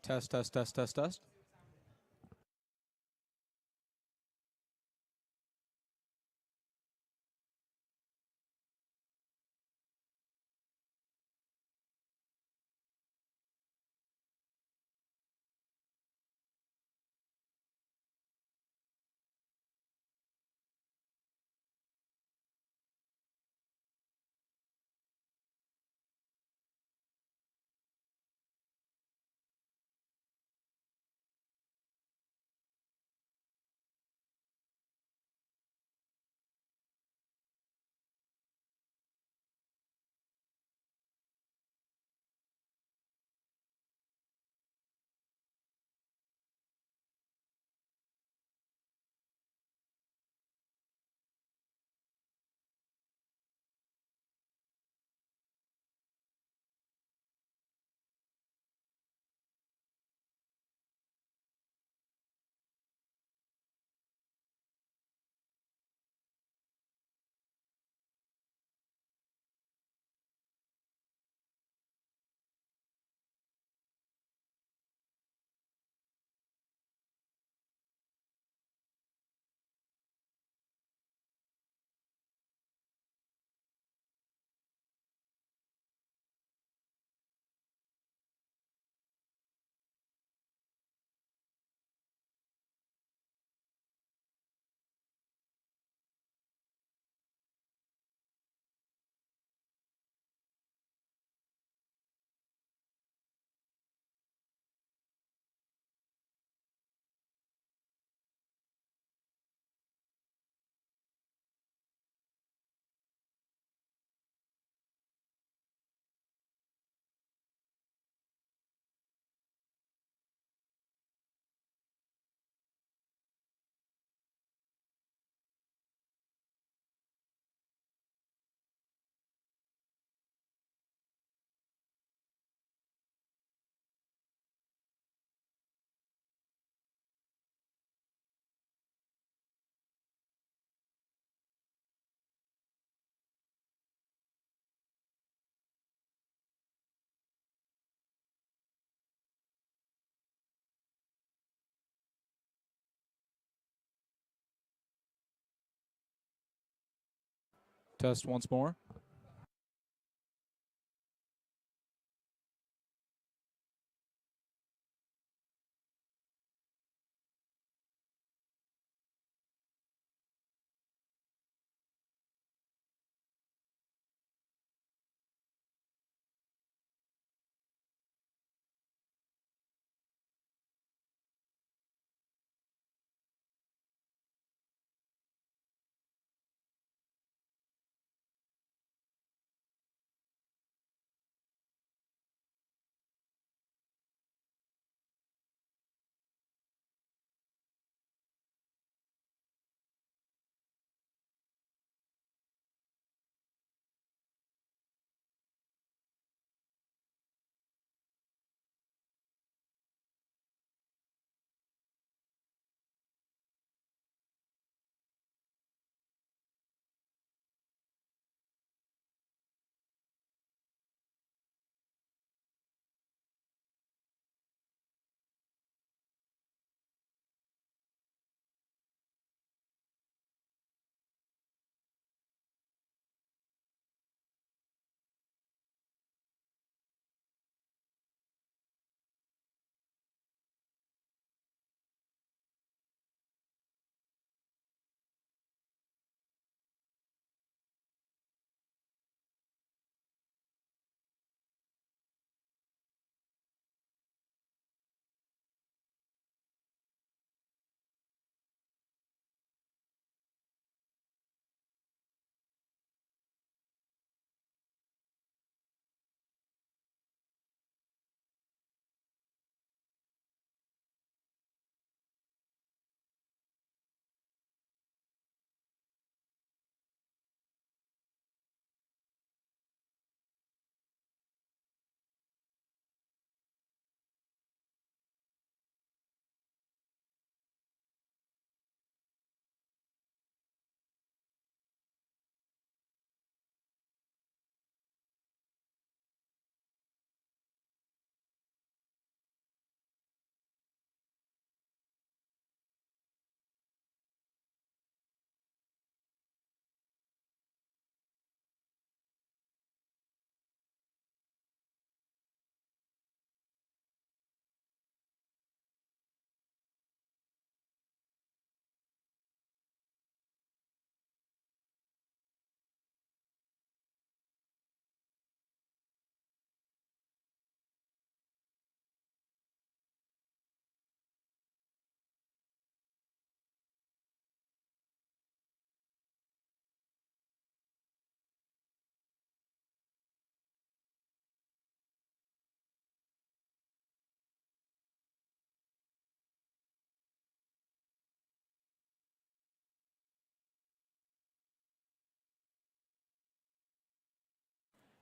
Test, test, test, test, test. Test once more.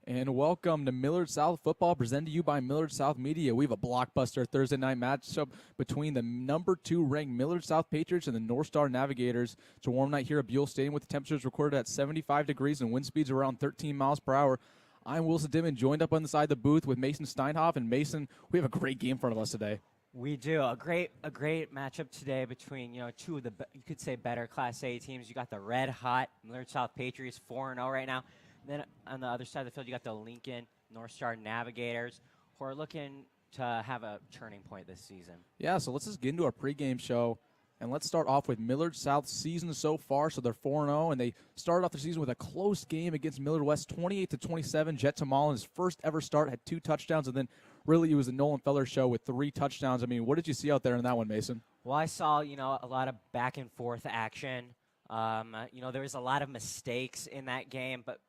And welcome to Millard South Football, presented to you by Millard South Media. We have a blockbuster Thursday night matchup between the number 2 ranked Millard South Patriots and the North Star Navigators. It's a warm night here at Buell Stadium with the temperatures recorded at 75 degrees and wind speeds around 13 miles per hour. I'm Wilson Dittman, joined up on the side of the booth with Mason Steinhoff. And Mason, we have a great game in front of us today. We do. A great matchup today between, two of the, you could say, better Class A teams. You got the red-hot Millard South Patriots, 4-0 right now. Then on the other side of the field, you got the Lincoln North Star Navigators, who are looking to have a turning point this season. Yeah, so let's just get into our pregame show. And let's start off with Millard South's season so far. So they're 4-0, and they started off the season with a close game against Millard West, 28-27. Jet Tamal, his first ever start, had 2 touchdowns, and then really it was the Nolan Feller show with 3 touchdowns. I mean, what did you see out there in that one, Mason? Well, I saw, a lot of back-and-forth action. There was a lot of mistakes in that game, but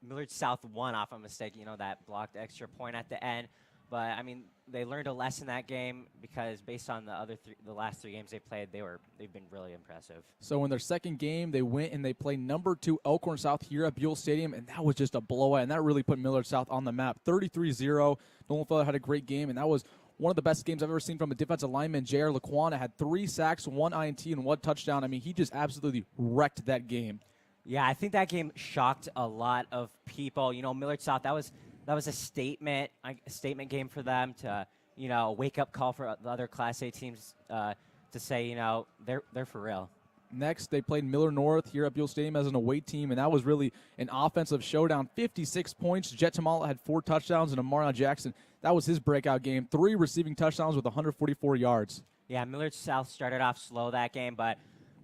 Millard South won off a mistake, that blocked extra point at the end. But, I mean, they learned a lesson that game because based on the last 3 games they played, they've been really impressive. So in their second game, they went and they played number 2 Elkhorn South here at Buell Stadium, and that was just a blowout, and that really put Millard South on the map. 33-0. Nolan Feller had a great game, and that was one of the best games I've ever seen from a defensive lineman. J.R. Laquana had 3 sacks, 1 INT, and 1 touchdown. I mean, he just absolutely wrecked that game. Yeah, I think that game shocked a lot of people. Millard South, that was a statement game for them to, a wake-up call for the other Class A teams to say, they're for real. Next, they played Miller North here at Buell Stadium as an away team, and that was really an offensive showdown. 56 points. Jet Tamala had 4 touchdowns, and Amarion Jackson, that was his breakout game. 3 receiving touchdowns with 144 yards. Yeah, Millard South started off slow that game, but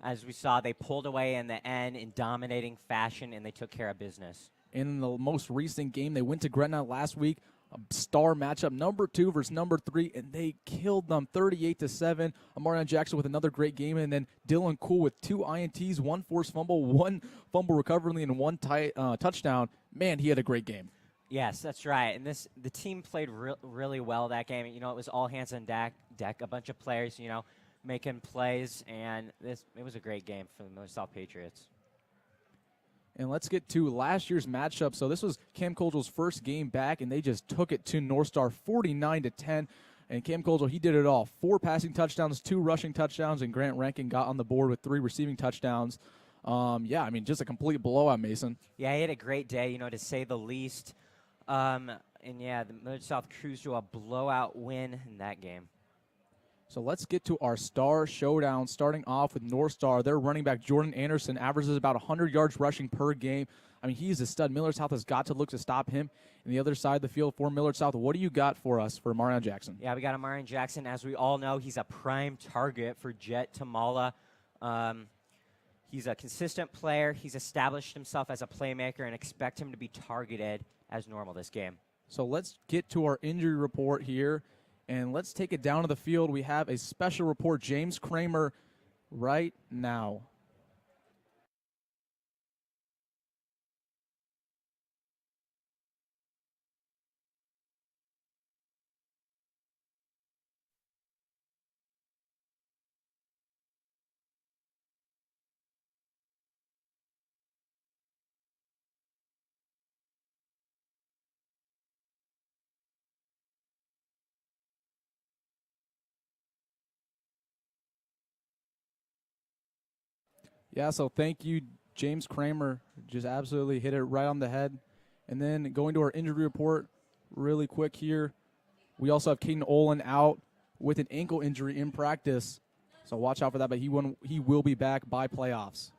as we saw, they pulled away in the end in dominating fashion, and they took care of business. In the most recent game, they went to Gretna last week, a star matchup, number 2 versus number 3, and they killed them 38-7. Amarion Jackson with another great game, and then Dylan Cool with 2 INTs, 1 forced fumble, 1 fumble recovery, and 1 touchdown. Man, he had a great game. Yes, that's right. And the team played really well that game. It was all hands on deck, a bunch of players, making plays, and it was a great game for the Millard South Patriots. And let's get to last year's matchup. So this was Cam Colgill's first game back, and they just took it to North Star 49-10. And Cam Colgill, he did it all. 4 passing touchdowns, 2 rushing touchdowns, and Grant Rankin got on the board with 3 receiving touchdowns. Just a complete blowout, Mason. Yeah, he had a great day, to say the least. The Millard South cruised to a blowout win in that game. So let's get to our star showdown, starting off with North Star. Their running back, Jordan Anderson, averages about 100 yards rushing per game. I mean, he's a stud. Millard South has got to look to stop him. And the other side of the field for Millard South, what do you got for us for Amarion Jackson? Yeah, we got Amarion Jackson. As we all know, he's a prime target for Jet Tamala. He's a consistent player. He's established himself as a playmaker, and expect him to be targeted as normal this game. So let's get to our injury report here. And let's take it down to the field. We have a special report, James Kramer, right now. Yeah, so thank you, James Kramer. Just absolutely hit it right on the head. And then going to our injury report really quick here, we also have Caden Olin out with an ankle injury in practice. So watch out for that, but he will be back by playoffs.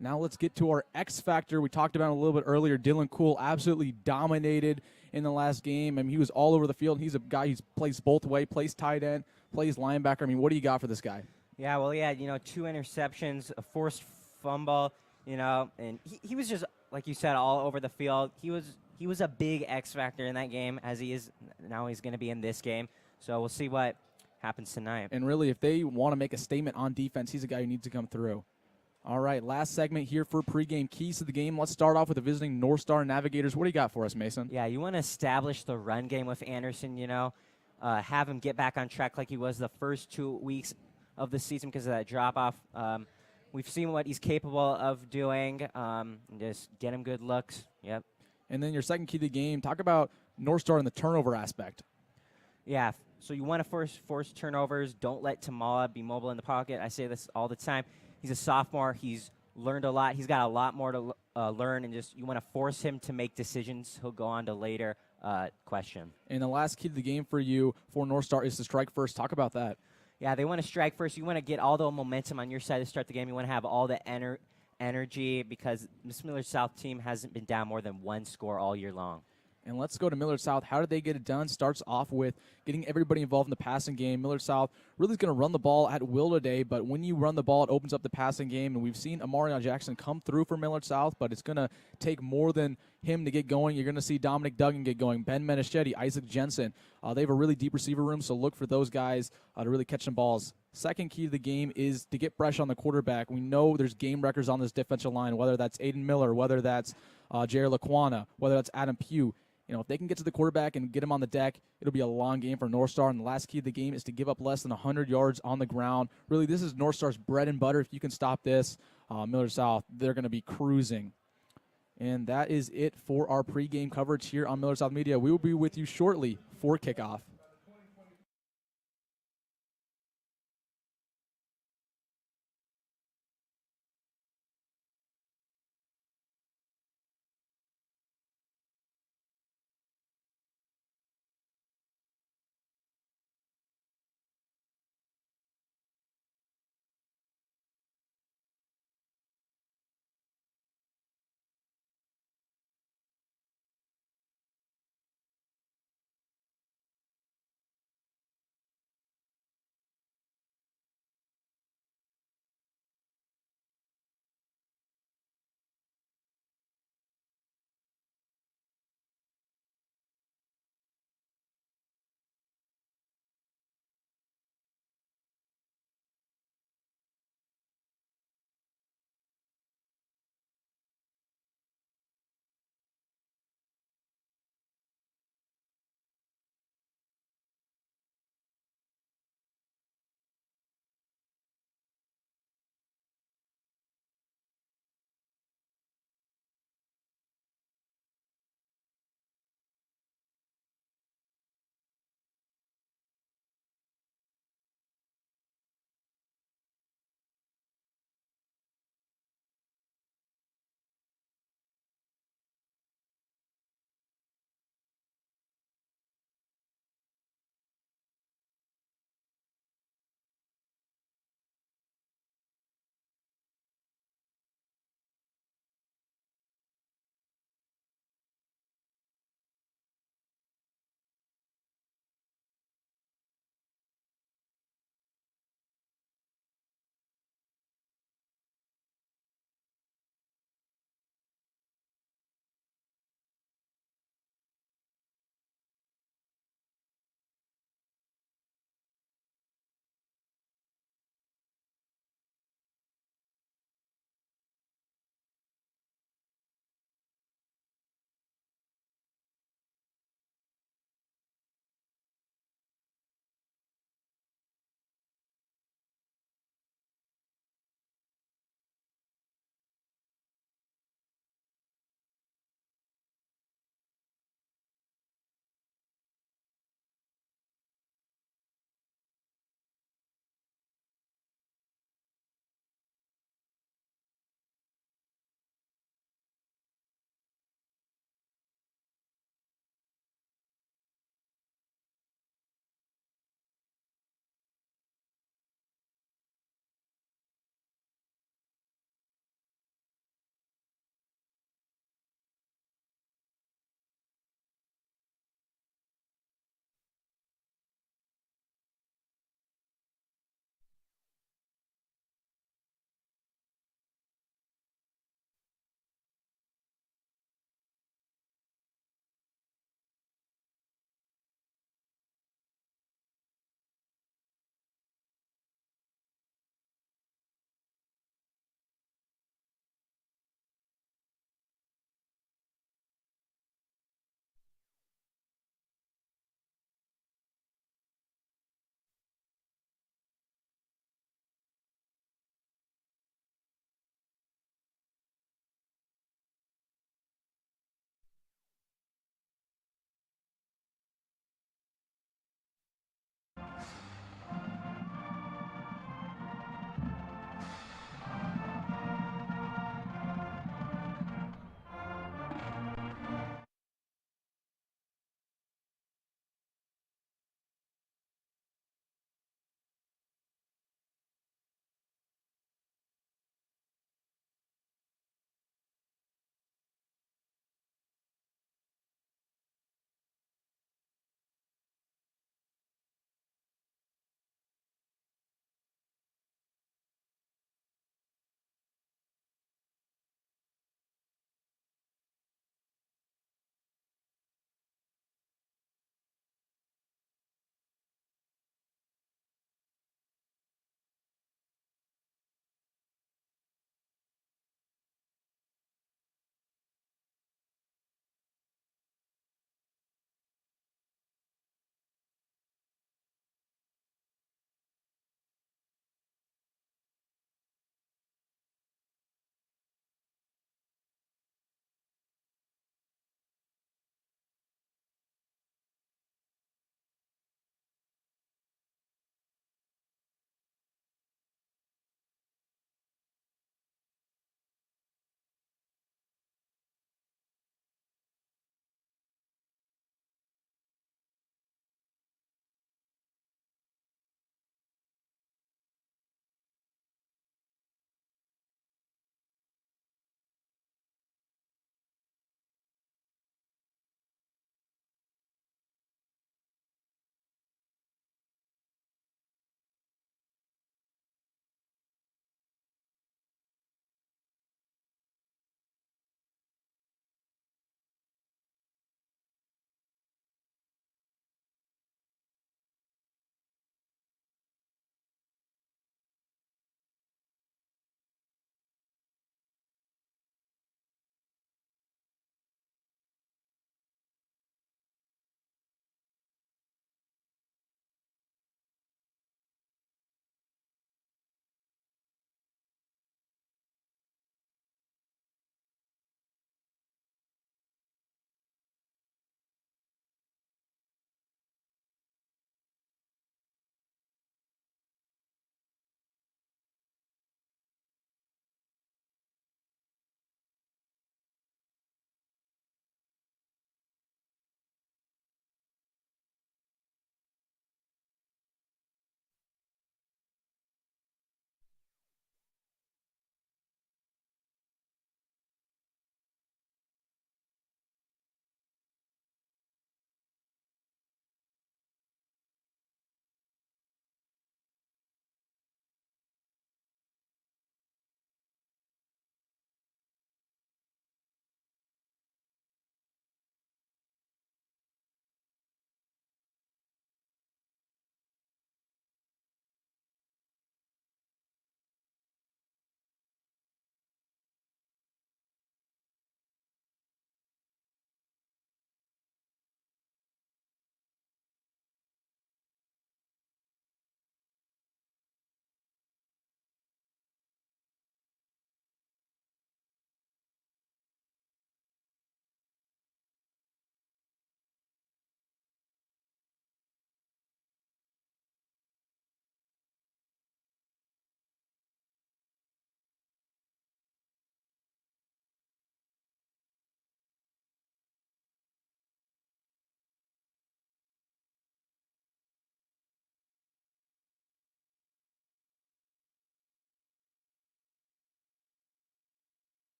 Now let's get to our X Factor. We talked about it a little bit earlier. Dylan Cool absolutely dominated in the last game. I mean, he was all over the field. He's a guy who plays both ways, plays tight end, plays linebacker. I mean, what do you got for this guy? Yeah, well, 2 interceptions, a forced fumble, and he was just, like you said, all over the field. He was a big X factor in that game, as he is now. He's going to be in this game. So we'll see what happens tonight. And really, if they want to make a statement on defense, he's a guy who needs to come through. All right, last segment here for pregame keys to the game. Let's start off with the visiting North Star Navigators. What do you got for us, Mason? Yeah, you want to establish the run game with Anderson, have him get back on track like he was the first 2 weeks of the season because of that drop-off. We've seen what he's capable of doing. Just get him good looks. Yep. And then your second key to the game, talk about North Star in the turnover aspect. Yeah, so you want to force turnovers. Don't let Tamala be mobile in the pocket. I say this all the time. He's a sophomore. He's learned a lot. He's got a lot more to learn, and just you want to force him to make decisions. He'll go on to later question. And the last key to the game for you for North Star is to strike first. Talk about that. Yeah, they want to strike first. You want to get all the momentum on your side to start the game. You want to have all the energy because Miss Millard South team hasn't been down more than one score all year long. And let's go to Millard South. How did they get it done? Starts off with getting everybody involved in the passing game. Millard South really is going to run the ball at will today, but when you run the ball, it opens up the passing game. And we've seen Amarion Jackson come through for Millard South, but it's going to take more than him to get going. You're going to see Dominic Duggan get going, Ben Meneschetti, Isaac Jensen. They have a really deep receiver room, so look for those guys to really catch some balls. Second key to the game is to get pressure on the quarterback. We know there's game records on this defensive line, whether that's Aiden Miller, whether that's Jair Laquana, whether that's Adam Pugh. You know, if they can get to the quarterback and get him on the deck, it'll be a long game for North Star. And the last key of the game is to give up less than 100 yards on the ground. Really, this is North Star's bread and butter. If you can stop this, Millard South, they're going to be cruising. And that is it for our pregame coverage here on Millard South Media. We will be with you shortly for kickoff.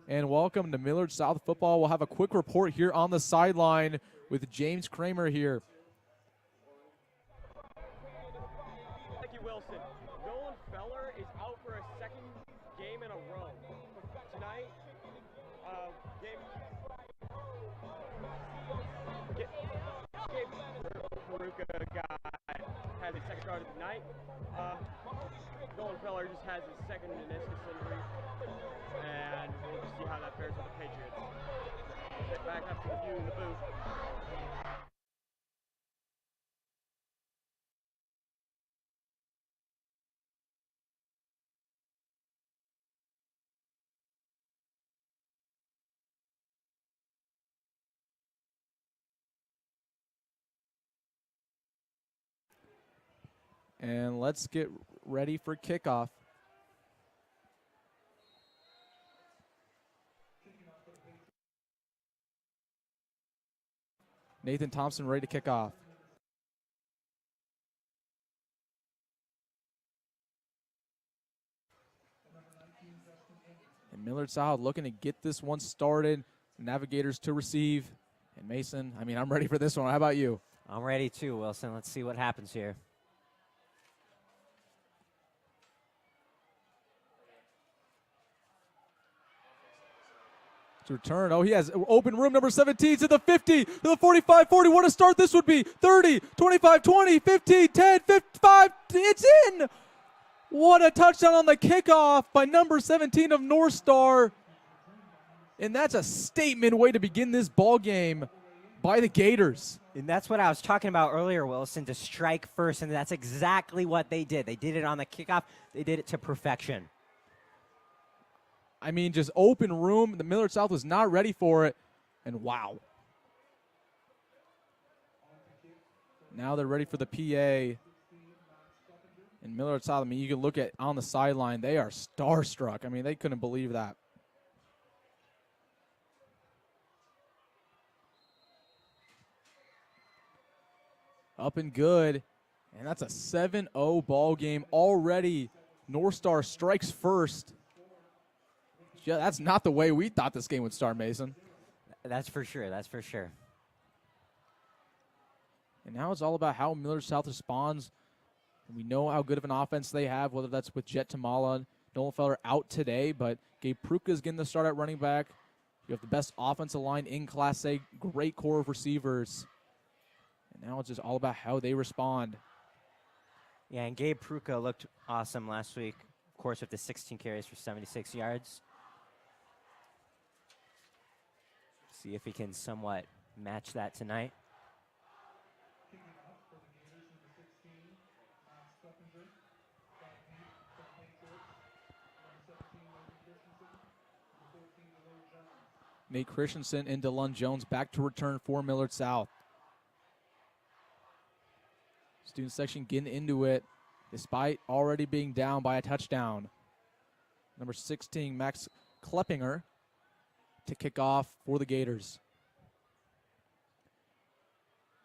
And welcome to Millard South football. We'll have a quick report here on the sideline with James Kramer here. Thank you, Wilson. Nolan Feller is out for a second game in a row. Tonight, Gabe Peruka guy has his second start of the night. Nolan Feller just has his second meniscus injury, and we'll just see how that fares with the Patriots. Get back up to you in the booth. And let's get ready for kickoff. Nathan Thompson ready to kick off. And Millard South looking to get this one started. Navigators to receive. And Mason, I mean, I'm ready for this one. How about you? I'm ready too, Wilson. Let's see what happens here. To return. Oh, he has open room number 17 to the 50, to the 45, 40. What a start this would be. 30, 25, 20, 15, 10, 55. It's in. What a touchdown on the kickoff by number 17 of North Star. And that's a statement way to begin this ball game by the Gators. And that's what I was talking about earlier, Wilson, to strike first, and that's exactly what they did. They did it on the kickoff. They did it to perfection. I mean, just open room. The Millard South was not ready for it, and wow. Now they're ready for the PA. And Millard South, I mean, you can look at on the sideline. They are starstruck. I mean, they couldn't believe that. Up and good. And that's a 7-0 ball game already. North Star strikes first. Yeah, that's not the way we thought this game would start, Mason. That's for sure. That's for sure. And now it's all about how Millard South responds. And we know how good of an offense they have, whether that's with Jet Tamala, Nolan Feller out today, but Gabe Peruka is getting the start at running back. You have the best offensive line in Class A, great core of receivers. And now it's just all about how they respond. Yeah, and Gabe Peruka looked awesome last week, of course, with the 16 carries for 76 yards. See if he can somewhat match that tonight. Nate Christensen and DeLon Jones back to return for Millard South. Student section getting into it despite already being down by a touchdown. Number 16, Max Kleppinger, to kick off for the Gators.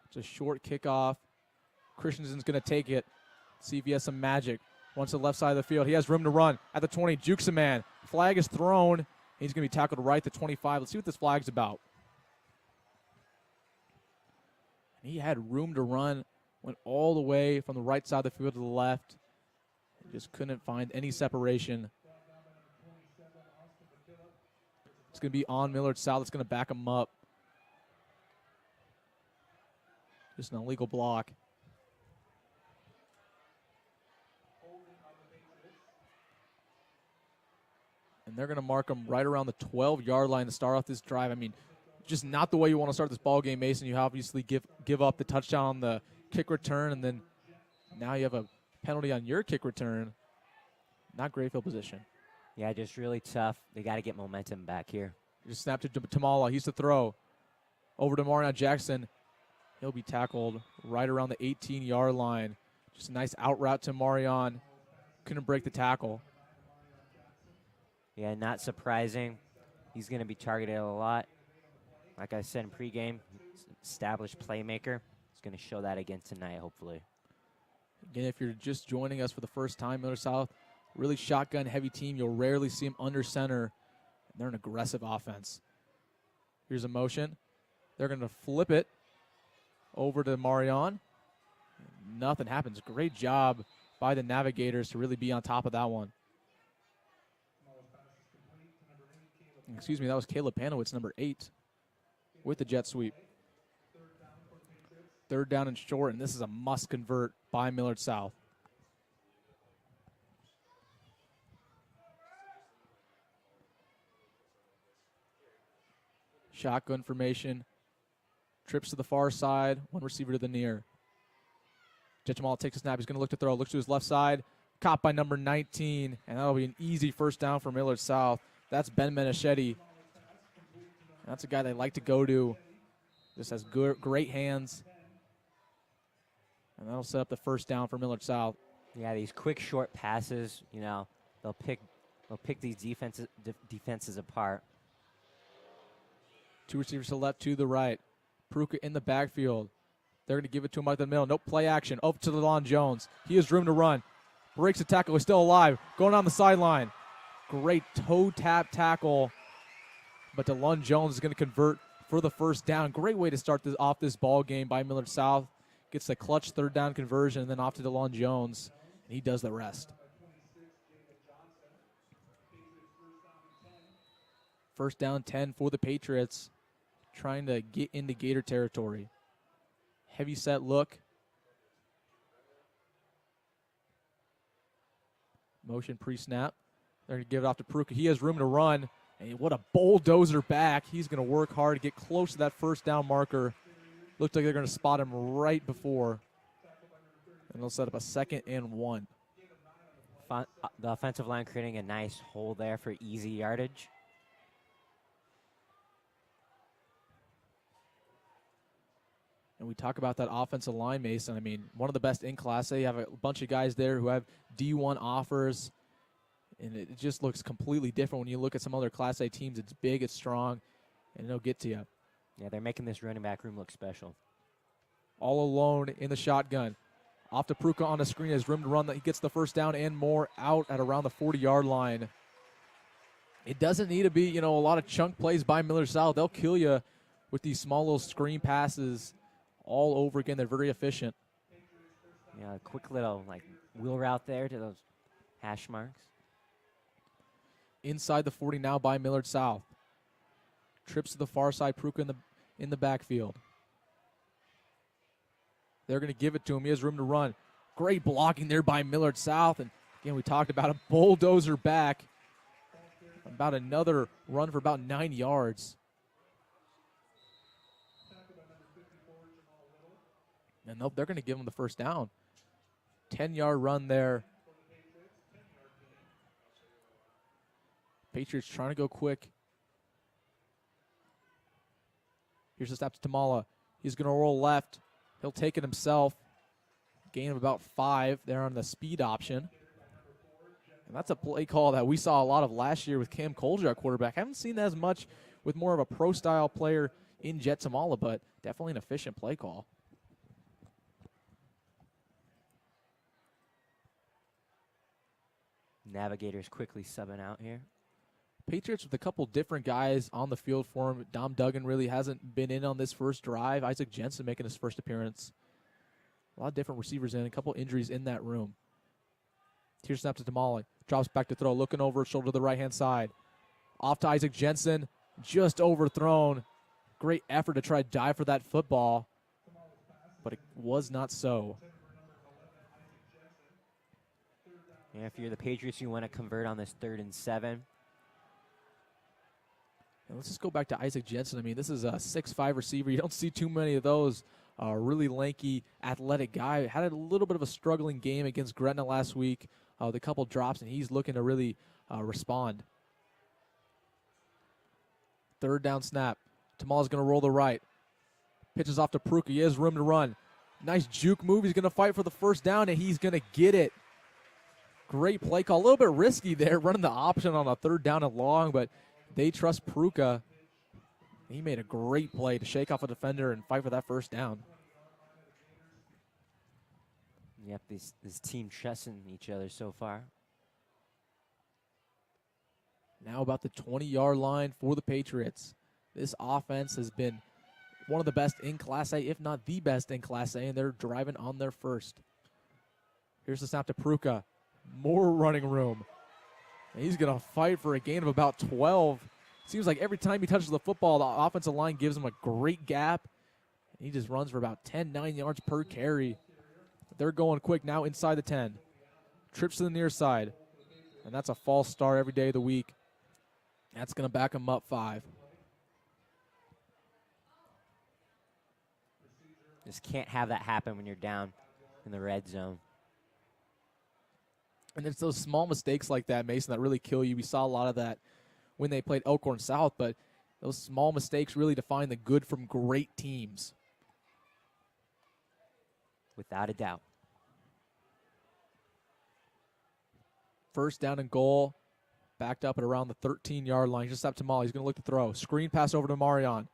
It's a short kickoff. Christensen's going to take it. See if he has some magic. Once to the left side of the field. He has room to run at the 20. Jukes a man. Flag is thrown. He's going to be tackled right at the 25. Let's see what this flag's about. He had room to run. Went all the way from the right side of the field to the left. Just couldn't find any separation. It's going to be on Millard South. It's going to back him up. Just an illegal block. And they're going to mark him right around the 12-yard line to start off this drive. I mean, just not the way you want to start this ball game, Mason. You obviously give up the touchdown on the kick return, and then now you have a penalty on your kick return. Not great field position. Yeah, just really tough. They got to get momentum back here. Just snapped to Tamala. He's to throw. Over to Marion Jackson. He'll be tackled right around the 18-yard line. Just a nice out route to Marion. Couldn't break the tackle. Yeah, not surprising. He's going to be targeted a lot. Like I said in pregame, established playmaker. He's going to show that again tonight, hopefully. Again, if you're just joining us for the first time, Millard South, really shotgun-heavy team. You'll rarely see him under center. They're an aggressive offense. Here's a motion. They're going to flip it over to Marion. Nothing happens. Great job by the Navigators to really be on top of that one. Excuse me, that was Caleb Panowitz, number 8, with the jet sweep. Third down and short, and this is a must convert by Millard South. Shotgun formation. Trips to the far side, one receiver to the near. Jamal takes a snap. He's going to look to throw. Looks to his left side. Caught by number 19, and that'll be an easy first down for Millard South. That's Ben Menachetti. That's a guy they like to go to. Just has great hands. And that'll set up the first down for Millard South. Yeah, these quick, short passes, you know, they'll pick these defenses apart. 2 receivers to the left, 2 to the right. Pruka in the backfield. They're going to give it to him right in the middle. Nope, play action. Up to DeLon Jones. He has room to run. Breaks the tackle. He's still alive. Going on the sideline. Great toe tap tackle. But DeLon Jones is going to convert for the first down. Great way to start off this ball game by Millard South. Gets the clutch third down conversion, and then off to DeLon Jones. And he does the rest. First down 10 for the Patriots. Trying to get into Gator territory. Heavy set look. Motion pre-snap. They're going to give it off to Pruka. He has room to run. And what a bulldozer back. He's going to work hard to get close to that first down marker. Looks like they're going to spot him right before. And they'll set up a 2nd and 1. The offensive line creating a nice hole there for easy yardage. And we talk about that offensive line, Mason. I mean, one of the best in Class A. You have a bunch of guys there who have D1 offers. And it just looks completely different when you look at some other Class A teams. It's big, it's strong, and it'll get to you. Yeah, they're making this running back room look special. All alone in the shotgun. Off to Pruka on the screen. Has room to run. He gets the first down and more out at around the 40-yard line. It doesn't need to be, a lot of chunk plays by Millard South. They'll kill you with these small little screen passes all over again. They're very efficient. Yeah, a quick little wheel route there to those hash marks. Inside the 40 now by Millard South. Trips to the far side. Pruka in the backfield. They're going to give it to him. He has room to run. Great blocking there by Millard South. And again, we talked about a bulldozer back. About another run for about 9 yards. And nope, they're going to give him the first down. 10-yard run there. Patriots trying to go quick. Here's the snap to Tamala. He's going to roll left. He'll take it himself. Gain of about 5 there on the speed option. And that's a play call that we saw a lot of last year with Cam Colger at quarterback. Haven't seen that as much with more of a pro-style player in Jet Tamala, but definitely an efficient play call. Navigators quickly subbing out here. Patriots with a couple different guys on the field for him. Dom Duggan really hasn't been in on this first drive. Isaac Jensen making his first appearance. A lot of different receivers in, a couple injuries in that room. Here's snap to Tamale. Drops back to throw, looking over his shoulder to the right-hand side. Off to Isaac Jensen, just overthrown. Great effort to try to dive for that football, but it was not so. Yeah, if you're the Patriots, you want to convert on this 3rd and 7. And let's just go back to Isaac Jensen. I mean, this is a 6'5" receiver. You don't see too many of those. Really lanky, athletic guy. Had a little bit of a struggling game against Gretna last week with a couple drops, and he's looking to really respond. 3rd down snap. Tamala's going to roll the right. Pitches off to Pruka. He has room to run. Nice juke move. He's going to fight for the first down, and he's going to get it. Great play call. A little bit risky there, running the option on a 3rd down and long, but they trust Pruka. He made a great play to shake off a defender and fight for that first down. Yep, this team trusting each other so far. Now about the 20-yard line for the Patriots. This offense has been one of the best in Class A, if not the best in Class A, and they're driving on their first. Here's the snap to Pruka. More running room. And he's going to fight for a gain of about 12. Seems like every time he touches the football, the offensive line gives him a great gap. He just runs for about 9 yards per carry. They're going quick now inside the 10. Trips to the near side. And that's a false start every day of the week. That's going to back him up 5. Just can't have that happen when you're down in the red zone. And it's those small mistakes like that, Mason, that really kill you. We saw a lot of that when they played Elkhorn South, but those small mistakes really define the good from great teams. Without a doubt. First down and goal, backed up at around the 13-yard line. Just up to Molly. He's going to look to throw. Screen pass over to Marion.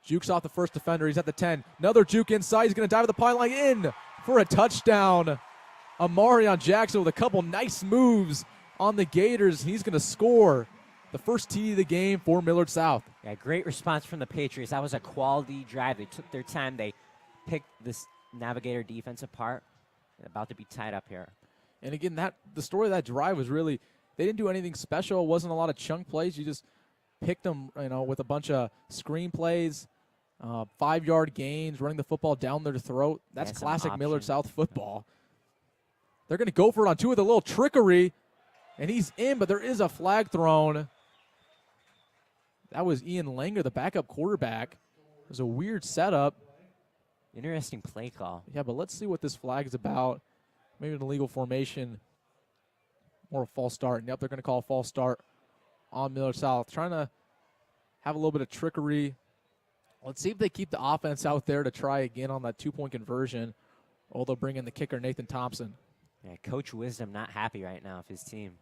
Jukes off the first defender. He's at the 10. Another juke inside. He's going to dive at the pylon in for a touchdown. Amarion Jackson with a couple nice moves on the Gators. He's going to score the first TD of the game for Millard South. Yeah, great response from the Patriots. That was a quality drive. They took their time. They picked this Navigator defense apart. They're about to be tied up here. And again, the story of that drive was really, they didn't do anything special. It wasn't a lot of chunk plays. You just picked them, with a bunch of screen plays, 5-yard gains, running the football down their throat. That's classic Millard South football. They're going to go for it on 2 with a little trickery, and he's in, but there is a flag thrown. That was Ian Langer, the backup quarterback. It was a weird setup. Interesting play call. Yeah, but let's see what this flag is about. Maybe an illegal formation or a false start. Yep, they're going to call a false start on Millard South. Trying to have a little bit of trickery. Let's see if they keep the offense out there to try again on that 2-point conversion, or they'll bring in the kicker, Nathan Thompson. Yeah, Coach Wisdom not happy right now with his team.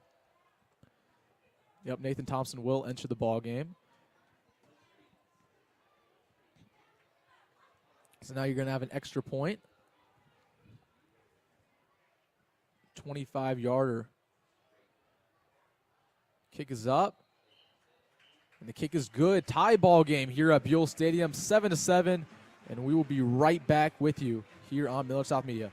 Yep, Nathan Thompson will enter the ball game. So now you're going to have an extra point. 25-yarder. Kick is up. And the kick is good. Tie ball game here at Buell Stadium, 7-7. And we will be right back with you here on Millard South Media.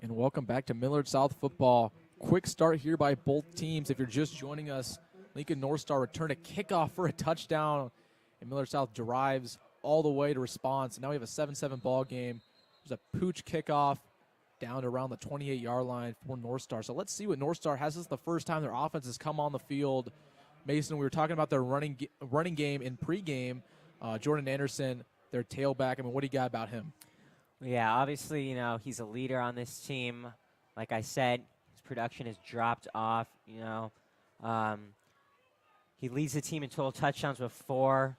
And welcome back to Millard South football. Quick start here by both teams. If you're just joining us, Lincoln North Star returned a kickoff for a touchdown, and Millard South drives all the way to response. And now we have a 7-7 ball game. There's a pooch kickoff down to around the 28-yard line for North Star. So let's see what North Star has. This is the first time their offense has come on the field. Mason, we were talking about their running game in pregame. Jordan Anderson, their tailback. I mean, what do you got about him? Yeah, obviously, he's a leader on this team. Like I said, his production has dropped off, He leads the team in total touchdowns with 4,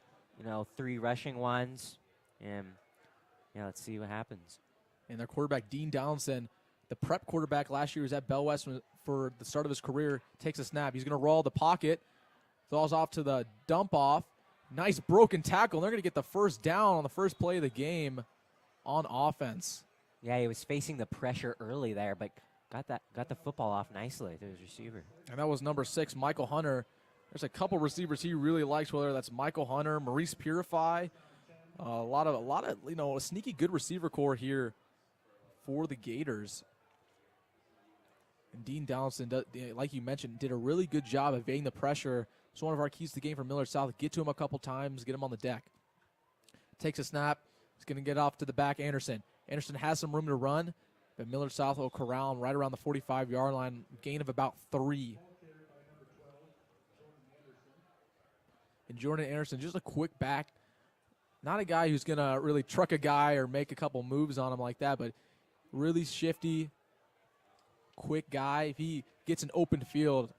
3 rushing ones. And, let's see what happens. And their quarterback, Dean Donaldson, the prep quarterback last year, was at Bell West for the start of his career, takes a snap. He's going to roll the pocket, throws off to the dump off. Nice broken tackle. And they're going to get the first down on the first play of the game on offense. Yeah, he was facing the pressure early there, but got the football off nicely to his receiver. And that was number 6, Michael Hunter. There's a couple receivers he really likes, whether that's Michael Hunter, Maurice Purify. A lot of a sneaky good receiver core here for the Gators. And Dean Donaldson, like you mentioned, did a really good job evading the pressure. It's one of our keys to the game for Millard South. Get to him a couple times, get him on the deck. Takes a snap. He's going to get off to the back, Anderson. Anderson has some room to run, but Millard South will corral him right around the 45-yard line, gain of about 3. And Jordan Anderson, just a quick back. Not a guy who's going to really truck a guy or make a couple moves on him like that, but really shifty, quick guy. If he gets an open field,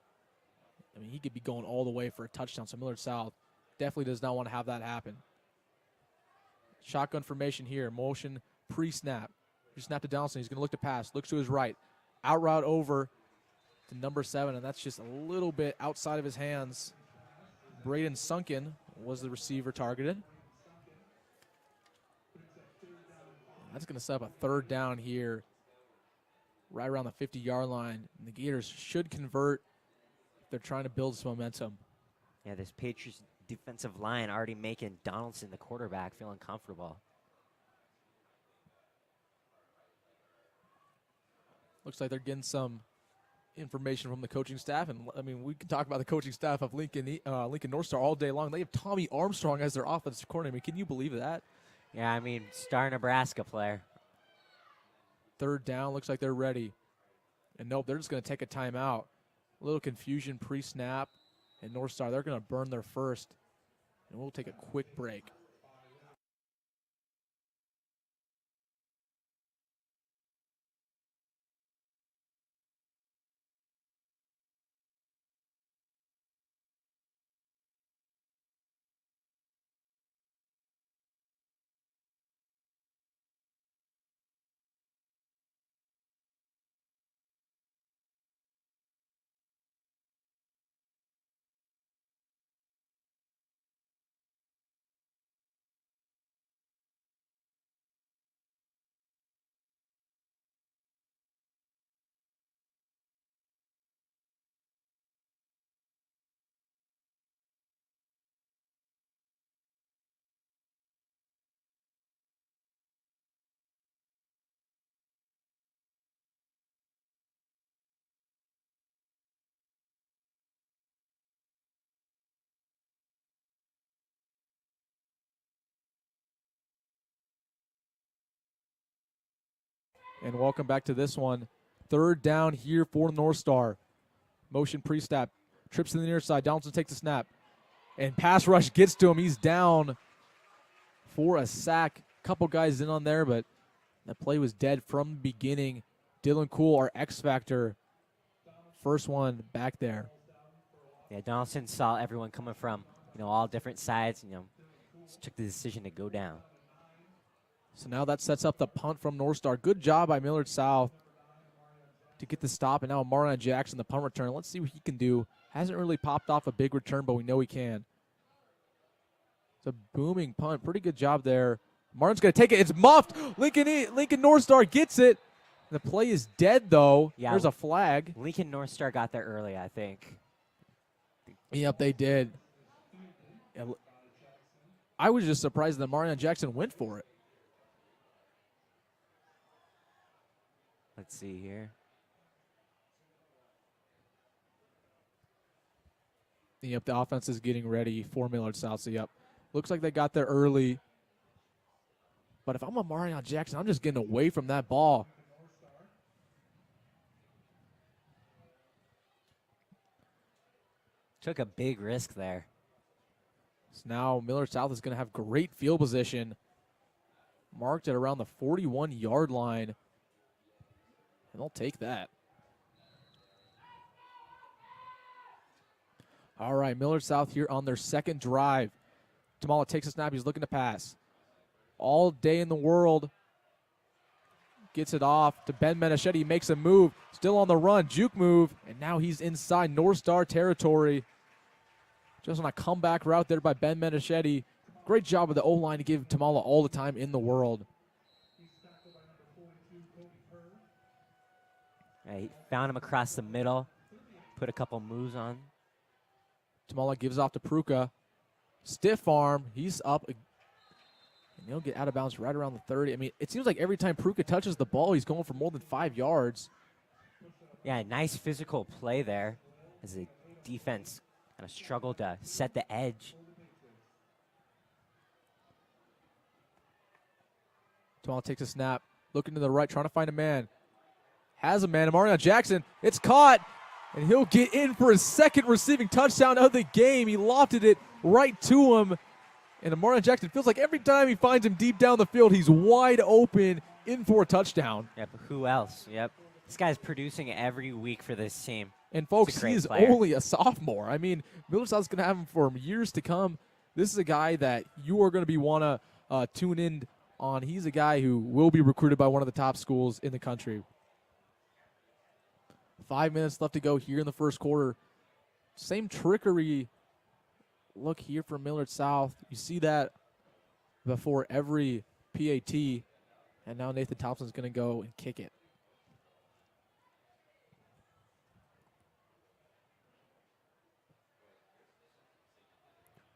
I mean, he could be going all the way for a touchdown. So Millard South definitely does not want to have that happen. Shotgun formation here. Motion pre-snap. He snapped to Donaldson. He's going to look to pass. Looks to his right. Out route over to number 7, and that's just a little bit outside of his hands. Braden Sunken was the receiver targeted. That's going to set up a 3rd down here right around the 50-yard line. And the Gators should convert. They're trying to build some momentum. Yeah, this Patriots defensive line already making Donaldson, the quarterback, feeling comfortable. Looks like they're getting some information from the coaching staff. And, I mean, we can talk about the coaching staff of Lincoln North Star all day long. They have Tommy Armstrong as their offensive coordinator. I mean, can you believe that? Yeah, I mean, star Nebraska player. 3rd down. Looks like they're ready. And nope, they're just going to take a timeout. A little confusion pre-snap. And North Star, they're going to burn their first. And we'll take a quick break. And welcome back to this one. 3rd down here for North Star. Motion pre-snap. Trips to the near side. Donaldson takes the snap. And pass rush gets to him. He's down for a sack. Couple guys in on there, but that play was dead from the beginning. Dylan Cool, our X Factor. First one back there. Yeah, Donaldson saw everyone coming from, all different sides, just took the decision to go down. So now that sets up the punt from North Star. Good job by Millard South to get the stop. And now Marion Jackson, the punt return. Let's see what he can do. Hasn't really popped off a big return, but we know he can. It's a booming punt. Pretty good job there. Martin's going to take it. It's muffed. Lincoln North Star gets it. The play is dead, though. Yeah, there's a flag. Lincoln North Star got there early, I think. Yep, they did. I was just surprised that Marion Jackson went for it. Let's see here. Yep, the offense is getting ready for Millard South. So, yep, looks like they got there early. But if I'm a Marion Jackson, I'm just getting away from that ball. Took a big risk there. So now Millard South is going to have great field position. Marked at around the 41-yard line. And they'll take that. All right, Millard South here on their 2nd drive. Tamala takes a snap. He's looking to pass. All day in the world. Gets it off to Ben Menachete. He makes a move. Still on the run. Juke move. And now he's inside North Star territory. Just on a comeback route there by Ben Menachete. Great job with the O-line to give Tamala all the time in the world. He found him across the middle. Put a couple moves on. Tamala gives off to Pruka. Stiff arm. He's up. And he'll get out of bounds right around the 30. I mean, it seems like every time Pruka touches the ball, he's going for more than 5 yards. Yeah, nice physical play there as the defense kind of struggled to set the edge. Jamal takes a snap, looking to the right, trying to find a man. Has a man, Amarion Jackson. It's caught, and he'll get in for his second receiving touchdown of the game. He lofted it right to him, and Amarion Jackson feels like every time he finds him deep down the field, he's wide open, in for a touchdown. Yep, who else? Yep. This guy's producing every week for this team. And folks, great he's player. only a sophomore. I mean, Millard South's going to have him for years to come. This is a guy that you are going to want to tune in on. He's a guy who will be recruited by one of the top schools in the country. 5 minutes left to go here in the first quarter. Same trickery look here from Millard South. You see that before every PAT. And now Nathan Thompson's going to go and kick it.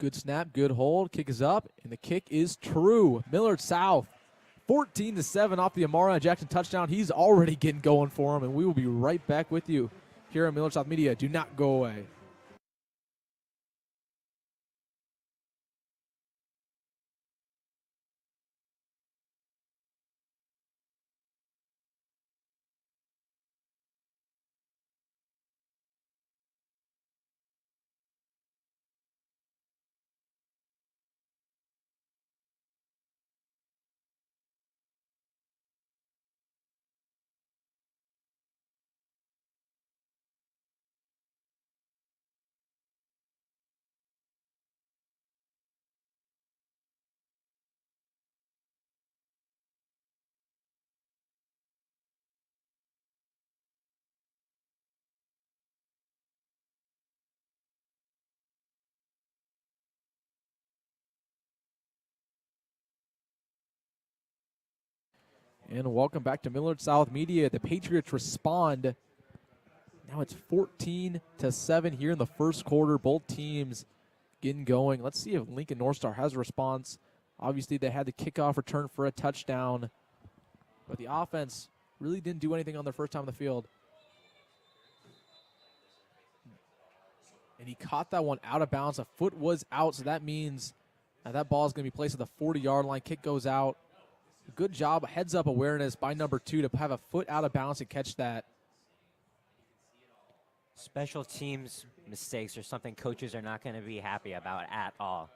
Good snap, good hold. Kick is up, and the kick is true. Millard South, 14-7 off the Amarion Jackson touchdown. He's already getting going for him, and we will be right back with you here at Millard South Media. Do not go away. And welcome back to Millard South Media. The Patriots respond. Now it's 14-7 here in the first quarter. Both teams getting going. Let's see if Lincoln North Star has a response. Obviously, they had the kickoff return for a touchdown, but the offense really didn't do anything on their first time on the field. And he caught that one out of bounds. A foot was out, so that means that ball is going to be placed at the 40-yard line. Kick goes out. Good job, heads-up awareness by number 2 to have a foot out of bounds and catch that. Special teams mistakes are something coaches are not going to be happy about at all.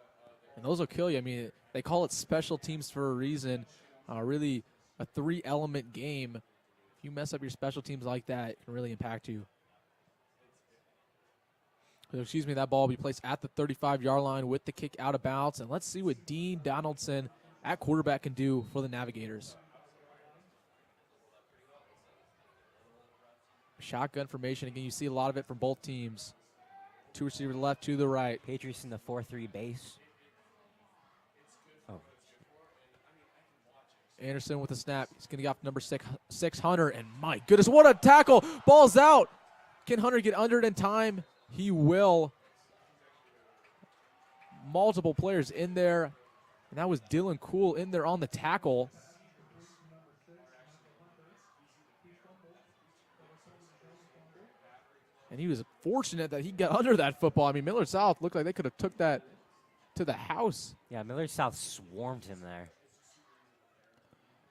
And those will kill you. I mean, they call it special teams for a reason. Really a 3-element game. If you mess up your special teams like that, it can really impact you. So, excuse me, that ball will be placed at the 35-yard line with the kick out of bounds. And let's see what Dean Donaldson at quarterback can do for the Navigators. Shotgun formation. Again, you see a lot of it from both teams. 2 receivers left, 2 to the right. Patriots in the 4-3 base. Oh. Anderson with a snap. He's going to get off number 6 Hunter. And my goodness, what a tackle. Ball's out. Can Hunter get under it in time? He will. Multiple players in there. And that was Dylan Cool in there on the tackle. And he was fortunate that he got under that football. I mean, Millard South looked like they could have took that to the house. Yeah, Millard South swarmed him there.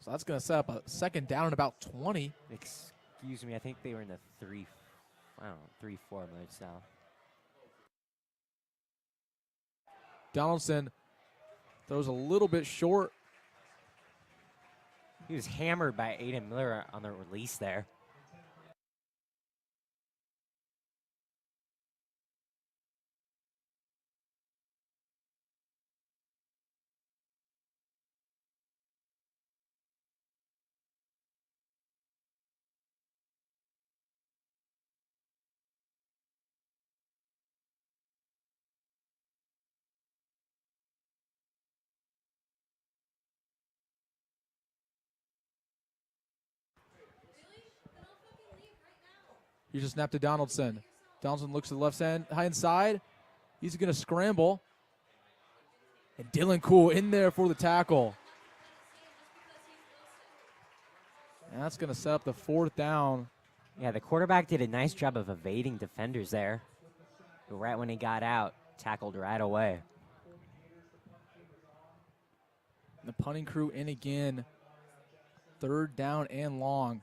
So that's going to set up a second down at about 20. Excuse me, I think they were in the 3-4 Millard South. Donaldson throws a little bit short. He was hammered by Aiden Miller on the release there. Here's a snap to Donaldson. Donaldson looks to the left hand side. He's going to scramble. And Dylan Cool in there for the tackle. And that's going to set up the 4th down. Yeah, the quarterback did a nice job of evading defenders there. But right when he got out, tackled right away. The punting crew in again. 3rd down and long.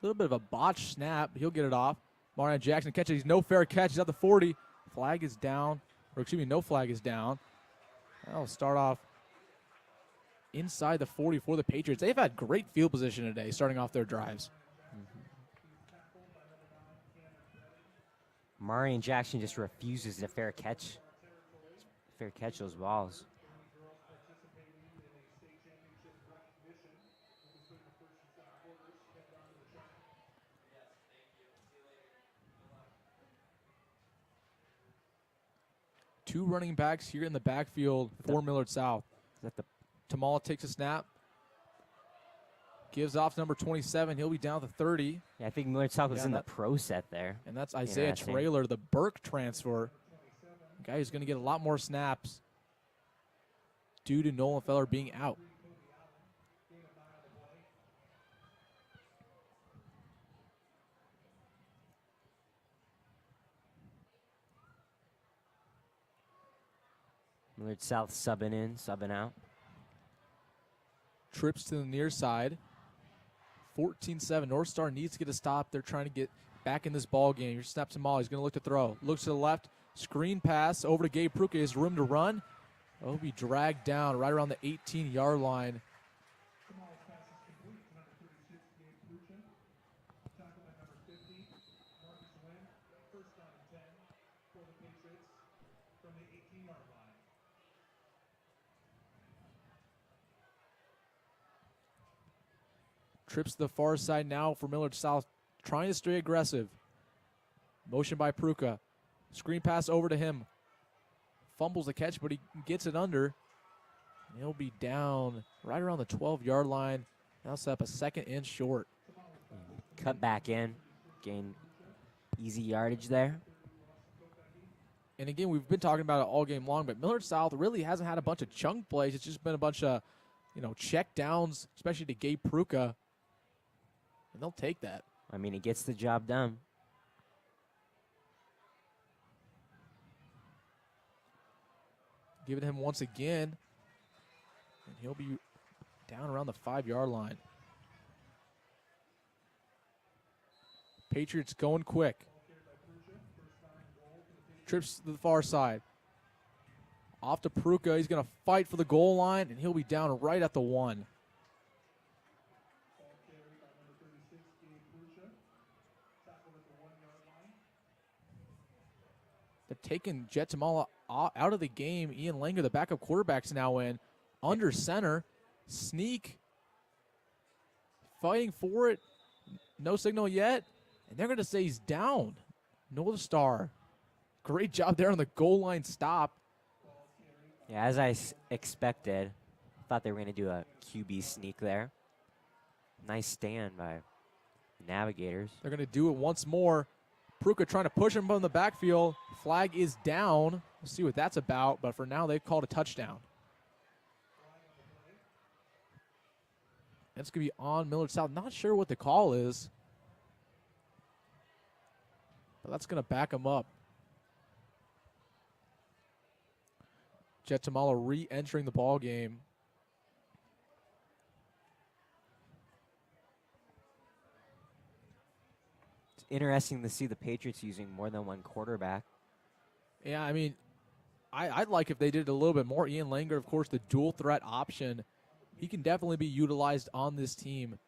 A little bit of a botch snap. He'll get it off. Marion Jackson catches. He's no fair catch. He's at the 40. Flag is down. Or excuse me, no flag is down. That'll start off inside the 40 for the Patriots. They've had great field position today, starting off their drives. Marion Jackson just refuses to fair catch those balls. Two running backs here in the backfield for Millard South. Is that the Tamala takes a snap. Gives off number 27. He'll be down to 30. Yeah, I think Millard South was in the pro set there. And that's Isaiah Interesting. Traylor, the Burke transfer. Guy who's going to get a lot more snaps due to Nolan Feller being out. Millard South subbing in, subbing out. Trips to the near side. 14-7. North Star needs to get a stop. They're trying to get back in this ball game. Here's Snap Tamala. He's going to look to throw. Looks to the left. Screen pass over to Gabe Pruka. His room to run. He'll be dragged down right around the 18-yard line. Trips to the far side now for Millard South, trying to stay aggressive. Motion by Pruka. Screen pass over to him. Fumbles the catch, but he gets it under. He'll be down right around the 12-yard line. Now set up a 2nd and short. Cut back in, gain easy yardage there. And again, we've been talking about it all game long, but Millard South really hasn't had a bunch of chunk plays. It's just been a bunch of, check downs, especially to Gabe Pruka. And they'll take that. I mean, he gets the job done. Give it to him once again. And he'll be down around the 5-yard line. Patriots going quick. Trips to the far side. Off to Pruka. He's going to fight for the goal line, and he'll be down right at the 1. They're taking Jet Tamala out of the game. Ian Langer, the backup quarterback's now in. Under center. Sneak. Fighting for it. No signal yet. And they're going to say he's down. North Star. Great job there on the goal line stop. Yeah, as I expected. Thought they were going to do a QB sneak there. Nice stand by Navigators. They're going to do it once more. Pruka trying to push him from the backfield. Flag is down. We'll see what that's about, but for now they've called a touchdown. That's going to be on Millard South. Not sure what the call is, but that's going to back them up. Jet Tamala re-entering the ball game. Interesting to see the Patriots using more than one quarterback. Yeah, I mean, I'd like if they did a little bit more. Ian Langer, of course, the dual threat option. He can definitely be utilized on this team.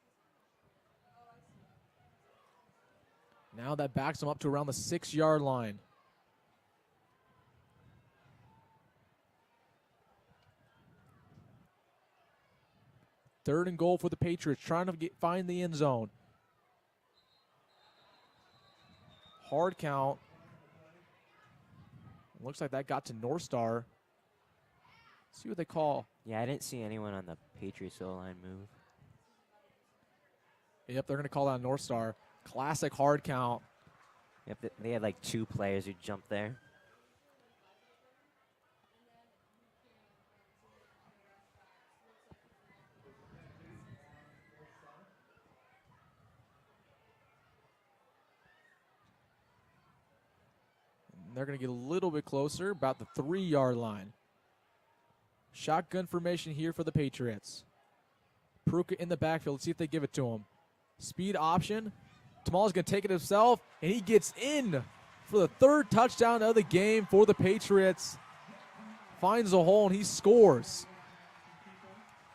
Now that backs him up to around the 6-yard line. Third and goal for the Patriots, trying to find the end zone. Hard count. Looks like that got to North Star. See what they call. Yeah, I didn't see anyone on the Patriots O-line move. Yep, they're going to call that North Star. Classic hard count. Yep, they had like 2 players who jumped there. They're going to get a little bit closer, about the 3-yard line. Shotgun formation here for the Patriots. Pruka in the backfield. Let's see if they give it to him. Speed option. Tamala's going to take it himself, and he gets in for the 3rd touchdown of the game for the Patriots. Finds a hole, and he scores.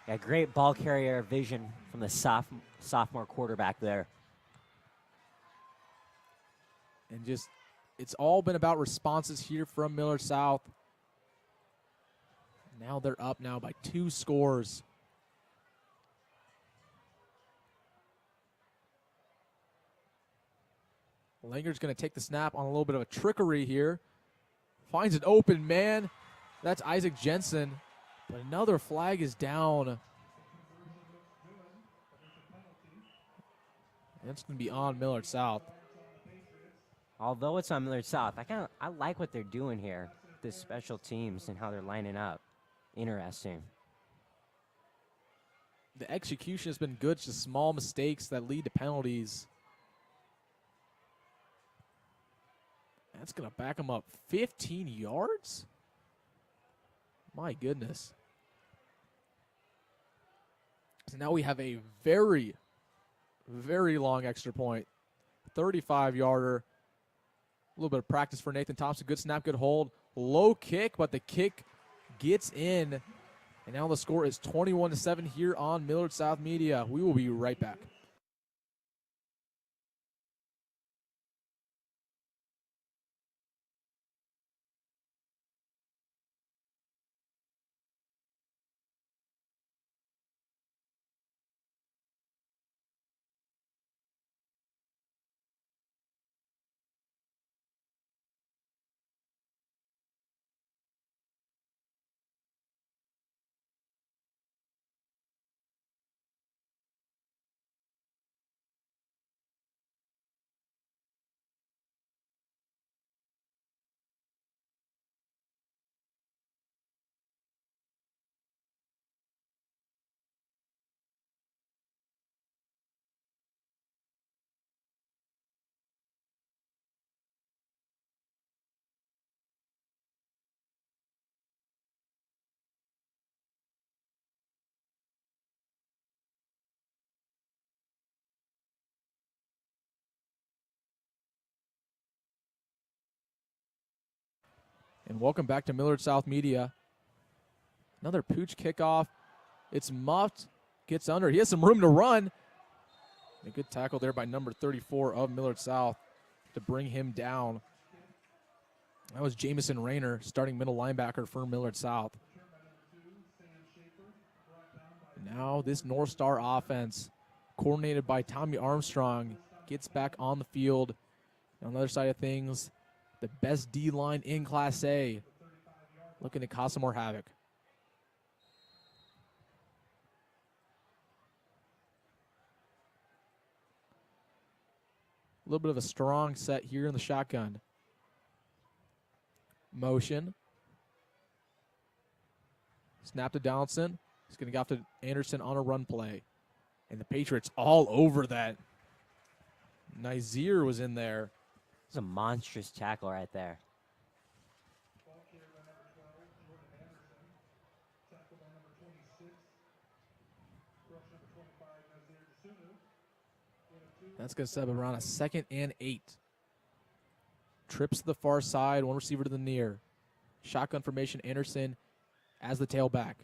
Yeah, great ball carrier vision from the sophomore quarterback there. And just, it's all been about responses here from Millard South. Now they're up now by 2 scores. Langer's going to take the snap on a little bit of a trickery here. Finds an open man. That's Isaac Jensen. But another flag is down. That's going to be on Millard South. Although it's on Millard South, I like what they're doing here. The special teams and how they're lining up. Interesting. The execution has been good, just small mistakes that lead to penalties. That's going to back them up 15 yards? My goodness. So now we have a very, very long extra point. 35-yarder. A little bit of practice for Nathan Thompson. Good snap, good hold. Low kick, but the kick gets in. And now the score is 21-7 here on Millard South Media. We will be right back. And welcome back to Millard South Media. Another Pooch kickoff. It's muffed. Gets under. He has some room to run. A good tackle there by number 34 of Millard South to bring him down. That was Jamison Rayner, starting middle linebacker for Millard South. Now this North Star offense, coordinated by Tommy Armstrong, gets back on the field. And on the other side of things, the best D-line in Class A, looking to cause some more havoc. A little bit of a strong set here in the shotgun. Motion. Snap to Donaldson. He's going to go off to Anderson on a run play. And the Patriots all over that. Nizier was in there. It's a monstrous tackle right there. That's going to set up around a 2nd and 8. Trips to the far side, one receiver to the near. Shotgun formation, Anderson as the tailback.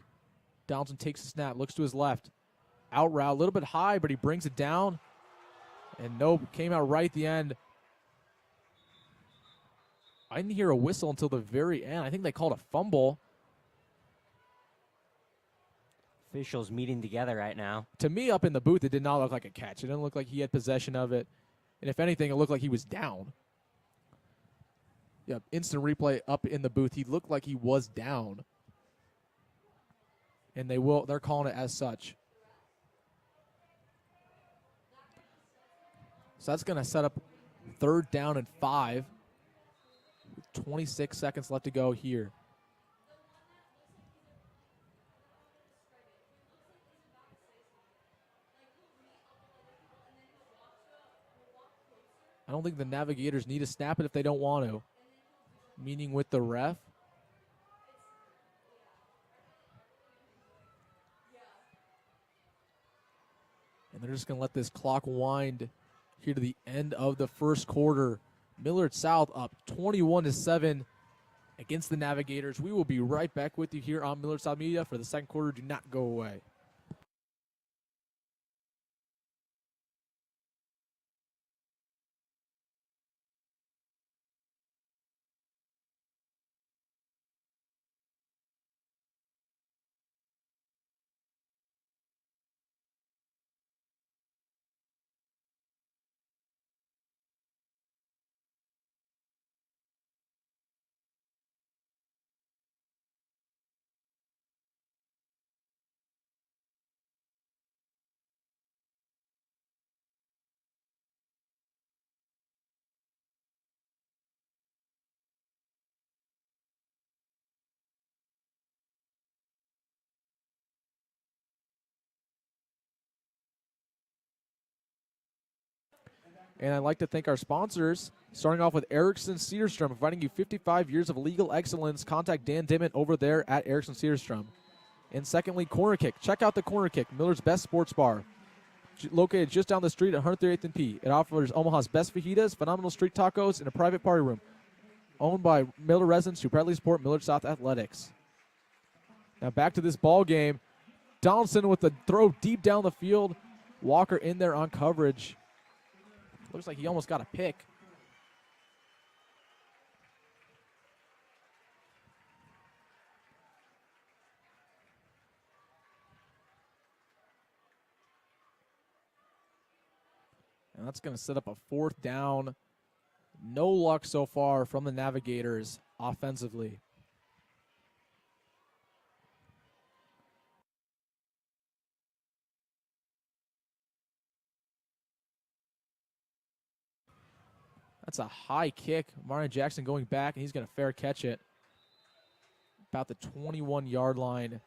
Donaldson takes a snap, looks to his left. Out route, a little bit high, but he brings it down. And nope, came out right at the end. I didn't hear a whistle until the very end. I think they called a fumble. Officials meeting together right now. To me, up in the booth, it did not look like a catch. It didn't look like he had possession of it. And if anything, it looked like he was down. Yeah, instant replay up in the booth. He looked like he was down. And they're calling it as such. So that's going to set up 3rd down and 5. 26 seconds left to go here. I don't think the Navigators need to snap it if they don't want to. Meaning with the ref. And they're just going to let this clock wind here to the end of the first quarter. Millard South up 21-7 against the Navigators. We will be right back with you here on Millard South Media for the second quarter. Do not go away. And I'd like to thank our sponsors, starting off with Erickson Cedarstrom, providing you 55 years of legal excellence. Contact Dan Dittman over there at Erickson Cedarstrom. And secondly, Corner Kick. Check out the Corner Kick, Millard's best sports bar. Located just down the street at 138th and P. It offers Omaha's best fajitas, phenomenal street tacos, and a private party room. Owned by Millard residents who proudly support Millard South Athletics. Now back to this ball game. Donaldson with the throw deep down the field. Walker in there on coverage. Looks like he almost got a pick. And that's going to set up a 4th down. No luck so far from the Navigators offensively. That's a high kick. Marion Jackson going back, and he's going to fair catch it. About the 21-yard line.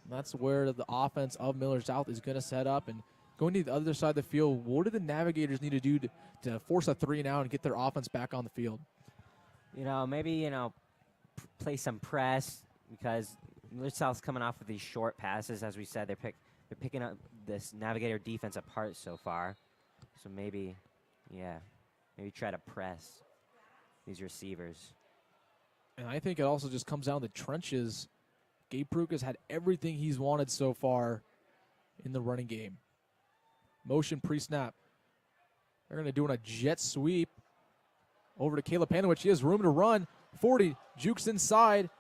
And that's where the offense of Millard South is going to set up. And going to the other side of the field, what do the Navigators need to do to force a 3-and-out and get their offense back on the field? Maybe, play some press, because Millard South's coming off with these short passes. As we said, they're picking up this Navigator defense apart so far. So maybe try to press these receivers. And I think it also just comes down to the trenches. Gabe Pruka's had everything he's wanted so far in the running game. Motion pre-snap. They're going to do a jet sweep over to Caleb Panowicz. He has room to run. 40, jukes inside,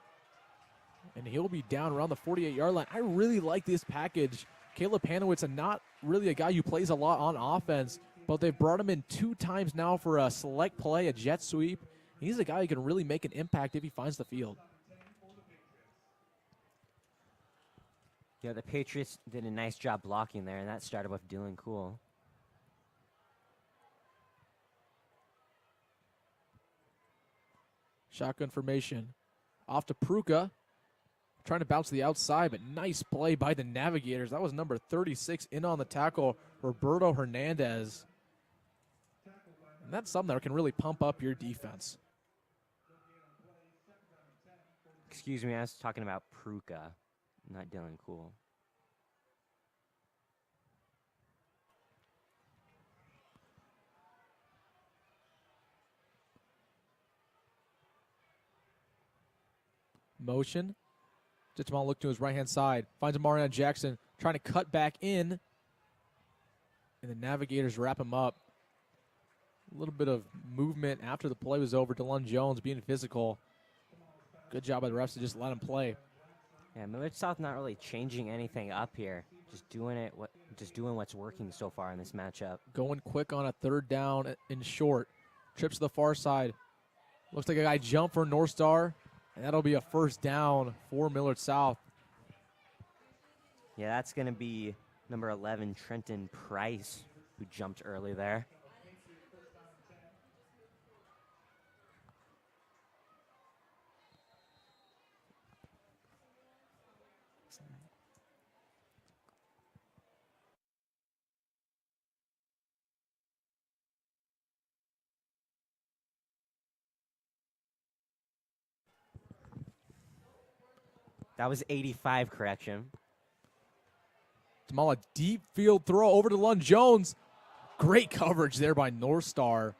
and he'll be down around the 48-yard line. I really like this package. Caleb Panowicz, not really a guy who plays a lot on offense, but they've brought him in 2 times now for a select play, a jet sweep. He's a guy who can really make an impact if he finds the field. Yeah, the Patriots did a nice job blocking there, and that started with Dylan Cool. Shotgun formation. Off to Pruka. Trying to bounce to the outside, but nice play by the Navigators. That was number 36 in on the tackle, Roberto Hernandez. And that's something that can really pump up your defense. Excuse me, I was talking about Pruka, not Dylan Cool. Motion. Dittman look to his right-hand side. Finds Marion Jackson trying to cut back in. And the Navigators wrap him up. A little bit of movement after the play was over. DeLon Jones being physical. Good job by the refs to just let him play. Yeah, Millard South not really changing anything up here. Just doing what's working so far in this matchup. Going quick on a 3rd down in short. Trips to the far side. Looks like a guy jumped for North Star. And that'll be a 1st down for Millard South. Yeah, that's going to be number 11, Trenton Price, who jumped early there. That was 85, correction. Tamala, deep field throw over to Lund Jones. Great coverage there by North Star.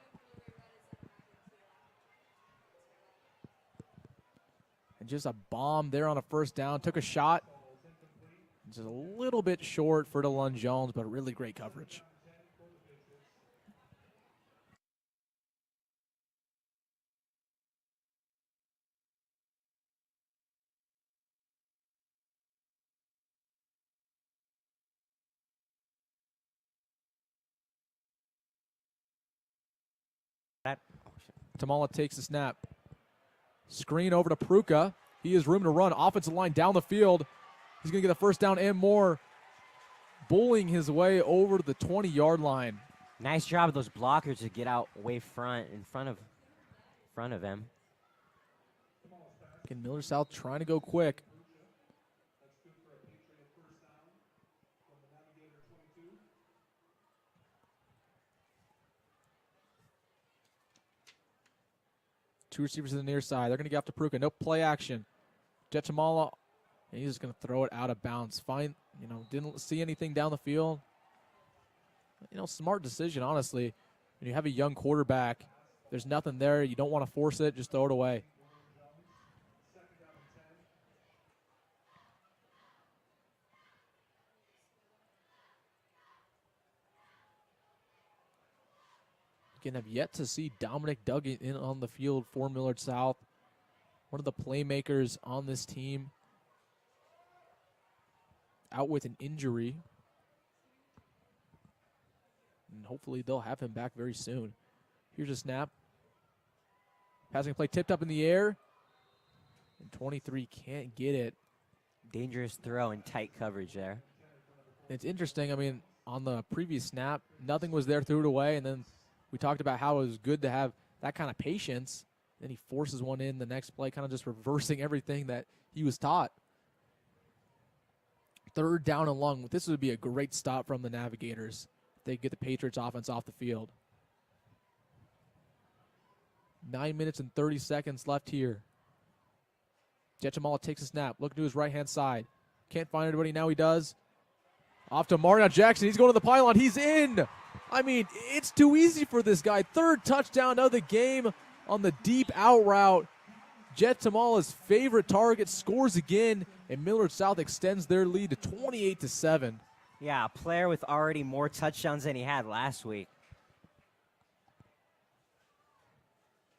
And just a bomb there on a first down. Took a shot. Just a little bit short for the Lund Jones, but really great coverage. Tamala takes the snap. Screen over to Pruka. He has room to run. Offensive line down the field. He's going to get the first down and more. Bullying his way over to the 20-yard line. Nice job of those blockers to get out way front, in front of him. Again, Millard South trying to go quick. Two receivers to the near side. They're going to get off to Pruka. No play action. Jetchamala, and he's just going to throw it out of bounds. Fine, didn't see anything down the field. Smart decision, honestly. When you have a young quarterback, there's nothing there. You don't want to force it. Just throw it away. Again, have yet to see Dominic Duggan in on the field for Millard South. One of the playmakers on this team. Out with an injury. And hopefully they'll have him back very soon. Here's a snap. Passing play tipped up in the air. And 23 can't get it. Dangerous throw and tight coverage there. It's interesting. I mean, on the previous snap, nothing was there, threw it away, and then we talked about how it was good to have that kind of patience. Then he forces one in the next play, kind of just reversing everything that he was taught. Third down and long. This would be a great stop from the Navigators. They get the Patriots offense off the field. 9 minutes and 30 seconds left here. Jetchamala takes a snap. Looking to his right-hand side. Can't find anybody. Now he does. Off to Marion Jackson. He's going to the pylon. He's in. I mean, it's too easy for this guy. Third touchdown of the game on the deep out route. Jet Tamala's favorite target scores again, and Millard South extends their lead to 28-7. Yeah, a player with already more touchdowns than he had last week.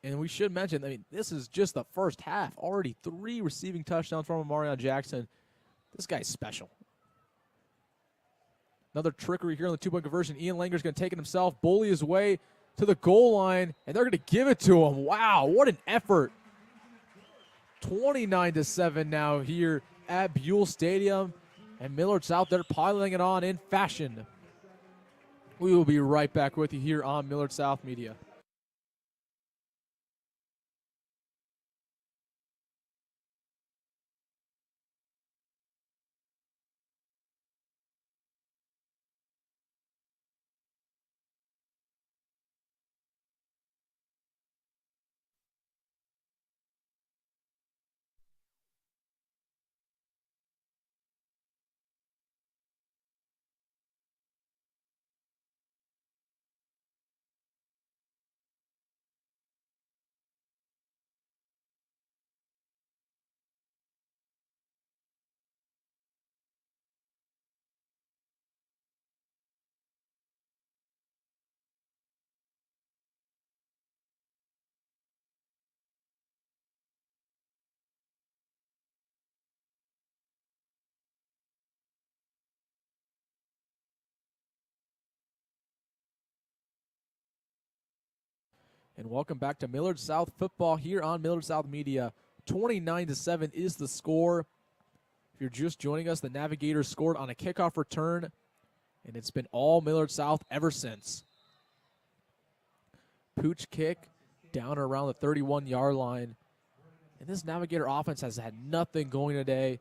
And we should mention, I mean, this is just the first half. Already 3 receiving touchdowns from Marion Jackson. This guy's special. Another trickery here on the two-point conversion. Ian Langer's going to take it himself, bully his way to the goal line, and they're going to give it to him. Wow, what an effort. 29-7 now here at Buell Stadium, and Millard South, they're piling it on in fashion. We will be right back with you here on Millard South Media. And welcome back to Millard South football here on Millard South Media. 29-7 is the score. If you're just joining us, the Navigators scored on a kickoff return And it's been all Millard South ever since. Pooch kick down around the 31-yard line. And this Navigator offense has had nothing going today.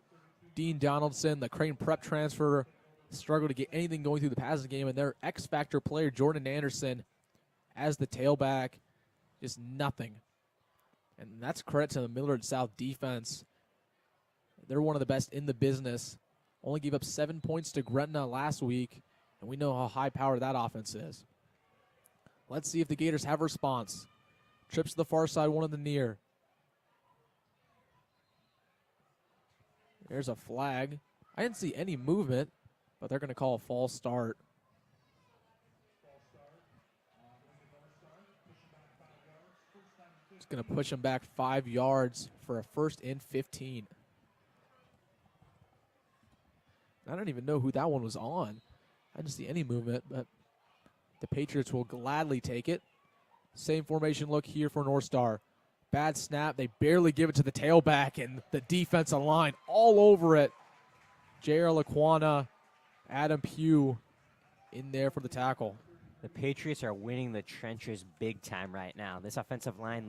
Dean Donaldson, the Crane Prep transfer, struggled to get anything going through the passing game. And their X-Factor player, Jordan Anderson, as the tailback, just nothing. And that's credit to the Millard South defense. They're one of the best in the business. Only gave up 7 points to Gretna last week, and we know how high-powered that offense is. Let's see if the Gators have a response. Trips to the far side, one of the near. There's a flag. I didn't see any movement, but they're going to call a false start. It's going to push them back 5 yards for a 1st and 15. I don't even know who that one was on. I didn't see any movement, but the Patriots will gladly take it. Same formation look here for North Star. Bad snap. They barely give it to the tailback, and the defensive line all over it. J.R. Laquana, Adam Pugh in there for the tackle. The Patriots are winning the trenches big time right now. This offensive line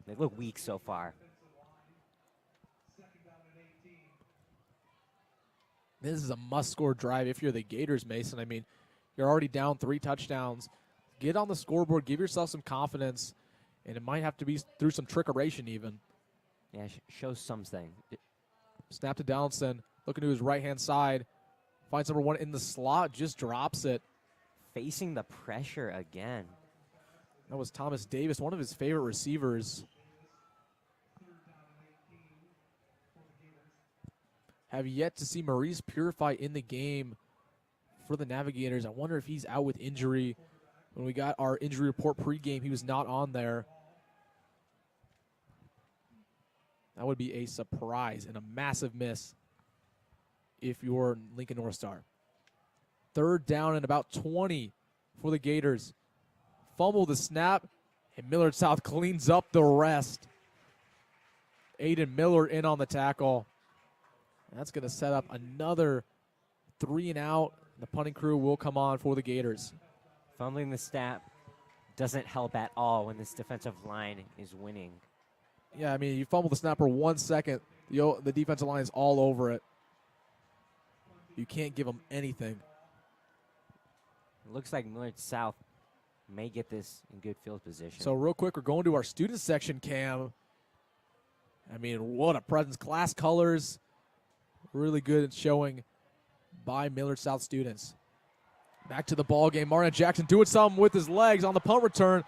they look weak so far. This is a must-score drive if you're the Gators, Mason. I mean, you're already down 3 touchdowns. Get on the scoreboard, give yourself some confidence, and it might have to be through some trickeration even. Yeah, shows something. Snap to Donaldson, looking to his right-hand side. Finds number 1 in the slot, just drops it. Facing the pressure again. That was Thomas Davis, one of his favorite receivers. Have yet to see Maurice Purify in the game for the Navigators. I wonder if he's out with injury. When we got our injury report pregame, he was not on there. That would be a surprise and a massive miss if you're Lincoln North Star. 3rd down and about 20 for the Gators. Fumble the snap, and Millard South cleans up the rest. Aiden Miller in on the tackle. That's going to set up another 3 and out. The punting crew will come on for the Gators. Fumbling the snap doesn't help at all when this defensive line is winning. Yeah, I mean, you fumble the snap for 1 second, the defensive line is all over it. You can't give them anything. It looks like Millard South may get this in good field position. So real quick, we're going to our student section, Cam. I mean, what a presence. Class colors, really good showing by Millard South students. Back to the ball game. Marion Jackson doing something with his legs on the punt return.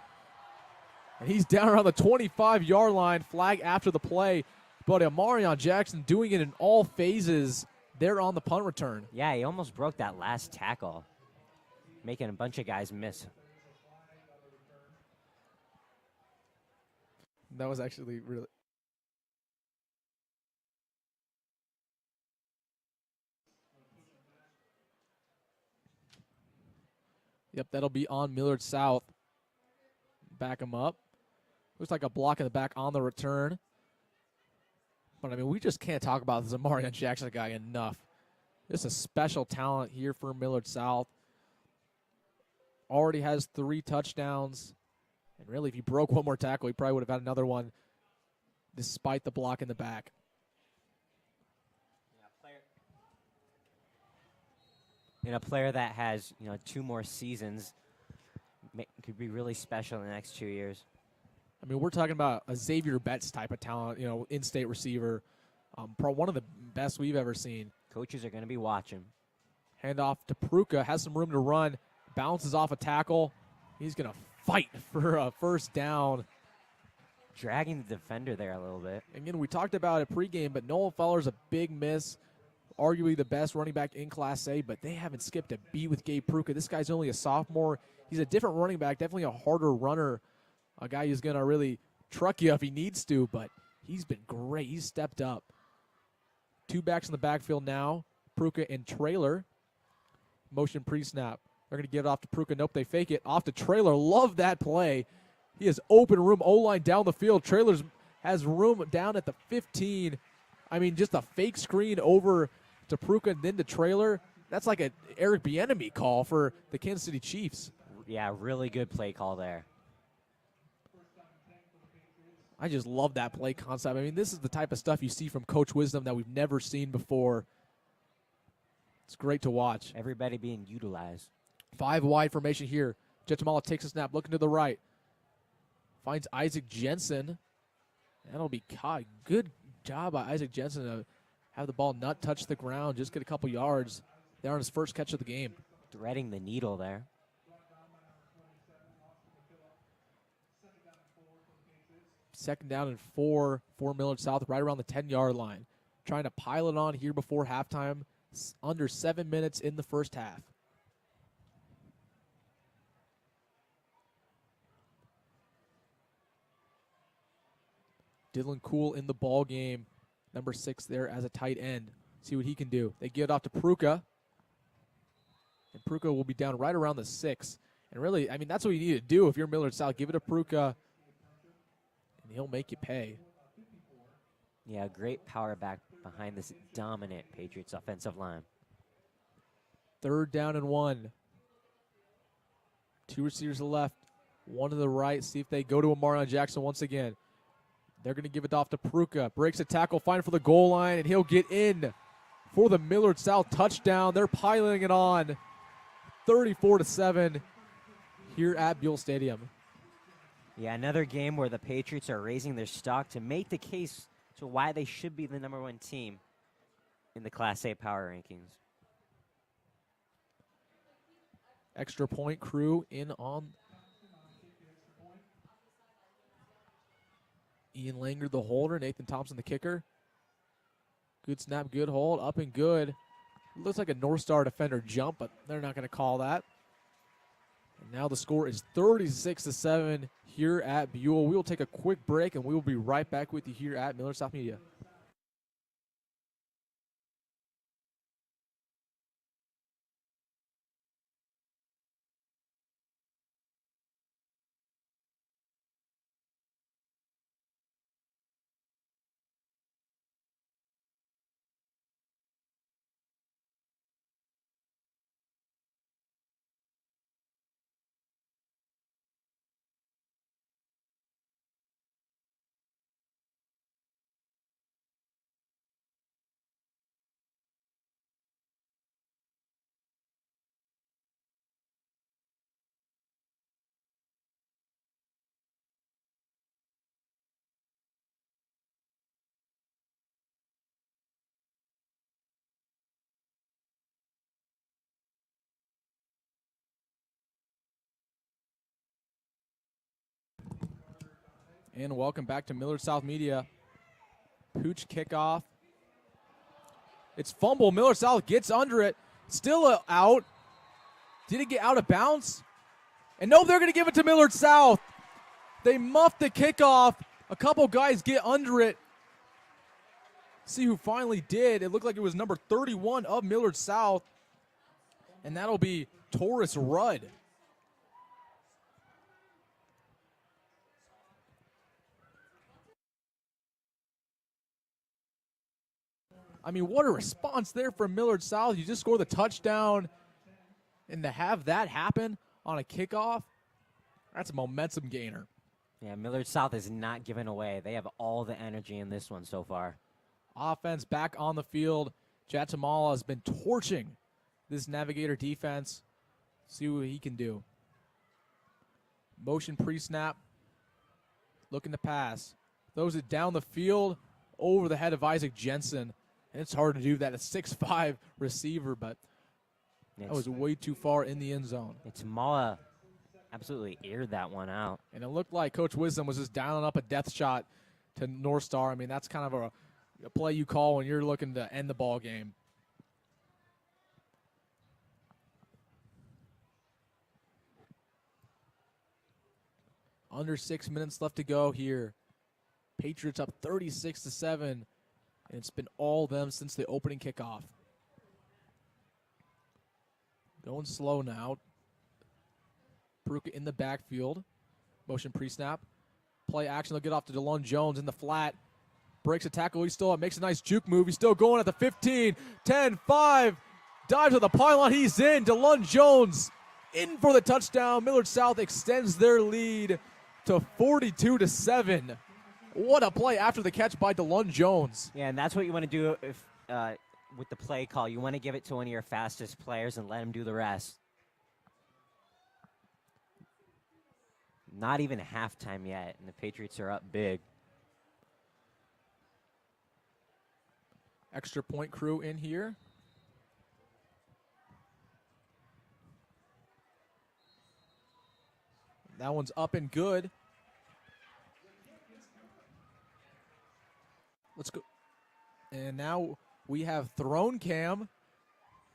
And he's down around the 25-yard line. Flag after the play. But Marion Jackson doing it in all phases there on the punt return. Yeah, he almost broke that last tackle, making a bunch of guys miss. That was actually really... Yep, that'll be on Millard South. Back him up. Looks like a block in the back on the return. But, I mean, we just can't talk about this Amarion Jackson guy enough. Just a special talent here for Millard South. Already has 3 touchdowns. And really, if he broke one more tackle, he probably would have had another one despite the block in the back. And a player that has, 2 more seasons could be really special in the next 2 years. I mean, we're talking about a Xavier Betts type of talent, in-state receiver. One of the best we've ever seen. Coaches are going to be watching. Handoff to Pruka, has some room to run, bounces off a tackle. He's going to fight for a 1st down. Dragging the defender there a little bit. Again, we talked about it pregame, but Nolan Feller's a big miss. Arguably the best running back in Class A, but they haven't skipped a beat with Gabe Pruka. This guy's only a sophomore. He's a different running back, definitely a harder runner, a guy who's going to really truck you if he needs to, but he's been great. He's stepped up. 2 backs in the backfield now, Pruka and Trailer. Motion pre-snap. They're going to give it off to Pruka. Nope, they fake it. Off to Trailer. Love that play. He has open room, O-line down the field. Trailers has room down at the 15. I mean, just a fake screen over to Pruka and then to Trailer. That's like an Eric Bieniemy call for the Kansas City Chiefs. Yeah, really good play call there. I just love that play concept. I mean, this is the type of stuff you see from Coach Wisdom that we've never seen before. It's great to watch. Everybody being utilized. 5 wide formation here. Jetamala takes a snap, looking to the right. Finds Isaac Jensen. That'll be caught. Good job by Isaac Jensen to have the ball not touch the ground, just get a couple yards there on his first catch of the game. Threading the needle there. Second down and 4 for Millard South, right around the 10-yard line. Trying to pile it on here before halftime. Under 7 minutes in the first half. Dylan Cool in the ball game. Number 6 there as a tight end. See what he can do. They give it off to Pruka. And Pruka will be down right around the 6. And really, I mean, that's what you need to do if you're Millard South. Give it to Pruka, and he'll make you pay. Yeah, great power back behind this dominant Patriots offensive line. 3rd down and 1. 2 receivers to the left, 1 to the right. See if they go to Amarion Jackson once again. They're going to give it off to Pruka. Breaks a tackle, fine for the goal line, and he'll get in for the Millard South touchdown. They're piling it on 34-7 here at Buell Stadium. Yeah, another game where the Patriots are raising their stock to make the case to why they should be the #1 team in the Class A power rankings. Extra point crew in on. Ian Langer, the holder. Nathan Thompson, the kicker. Good snap, good hold, up and good. Looks like a North Star defender jump, but they're not going to call that. And now the score is 36-7 here at Buell. We will take a quick break, and we will be right back with you here at Millard South Media. And welcome back to Millard South Media. Pooch kickoff. It's fumble. Millard South gets under it. Still out. Did it get out of bounds? And no, they're going to give it to Millard South. They muffed the kickoff. A couple guys get under it. See who finally did. It looked like it was number 31 of Millard South. And that'll be Taurus Rudd. I mean, what a response there from Millard South. You just score the touchdown, and to have that happen on a kickoff, that's a momentum gainer. Yeah, Millard South is not giving away. They have all the energy in this one so far. Offense back on the field. Jatamala has been torching this Navigator defense. See what he can do. Motion pre-snap. Looking to pass. Throws it down the field over the head of Isaac Jensen. And it's hard to do that, a 6'5" receiver, but that was way too far in the end zone. It's Mala absolutely aired that one out. And it looked like Coach Wisdom was just dialing up a death shot to North Star. I mean, that's kind of a play you call when you're looking to end the ball game. Under 6 minutes left to go here. Patriots up 36-7. And it's been all them since the opening kickoff. Going slow now. Pruka in the backfield. Motion pre-snap. Play action. They'll get off to DeLon Jones in the flat. Breaks a tackle. He's still up. Makes a nice juke move. He's still going at the 15. 10, 5. Dive to the pylon. He's in. DeLon Jones in for the touchdown. Millard South extends their lead to 42-7. What a play after the catch by DeLon Jones. Yeah, and that's what you want to do if with the play call. You want to give it to one of your fastest players and let him do the rest. Not even halftime yet, and the Patriots are up big. Extra point crew in here. That one's up and good. Let's go. And now we have Throne Cam.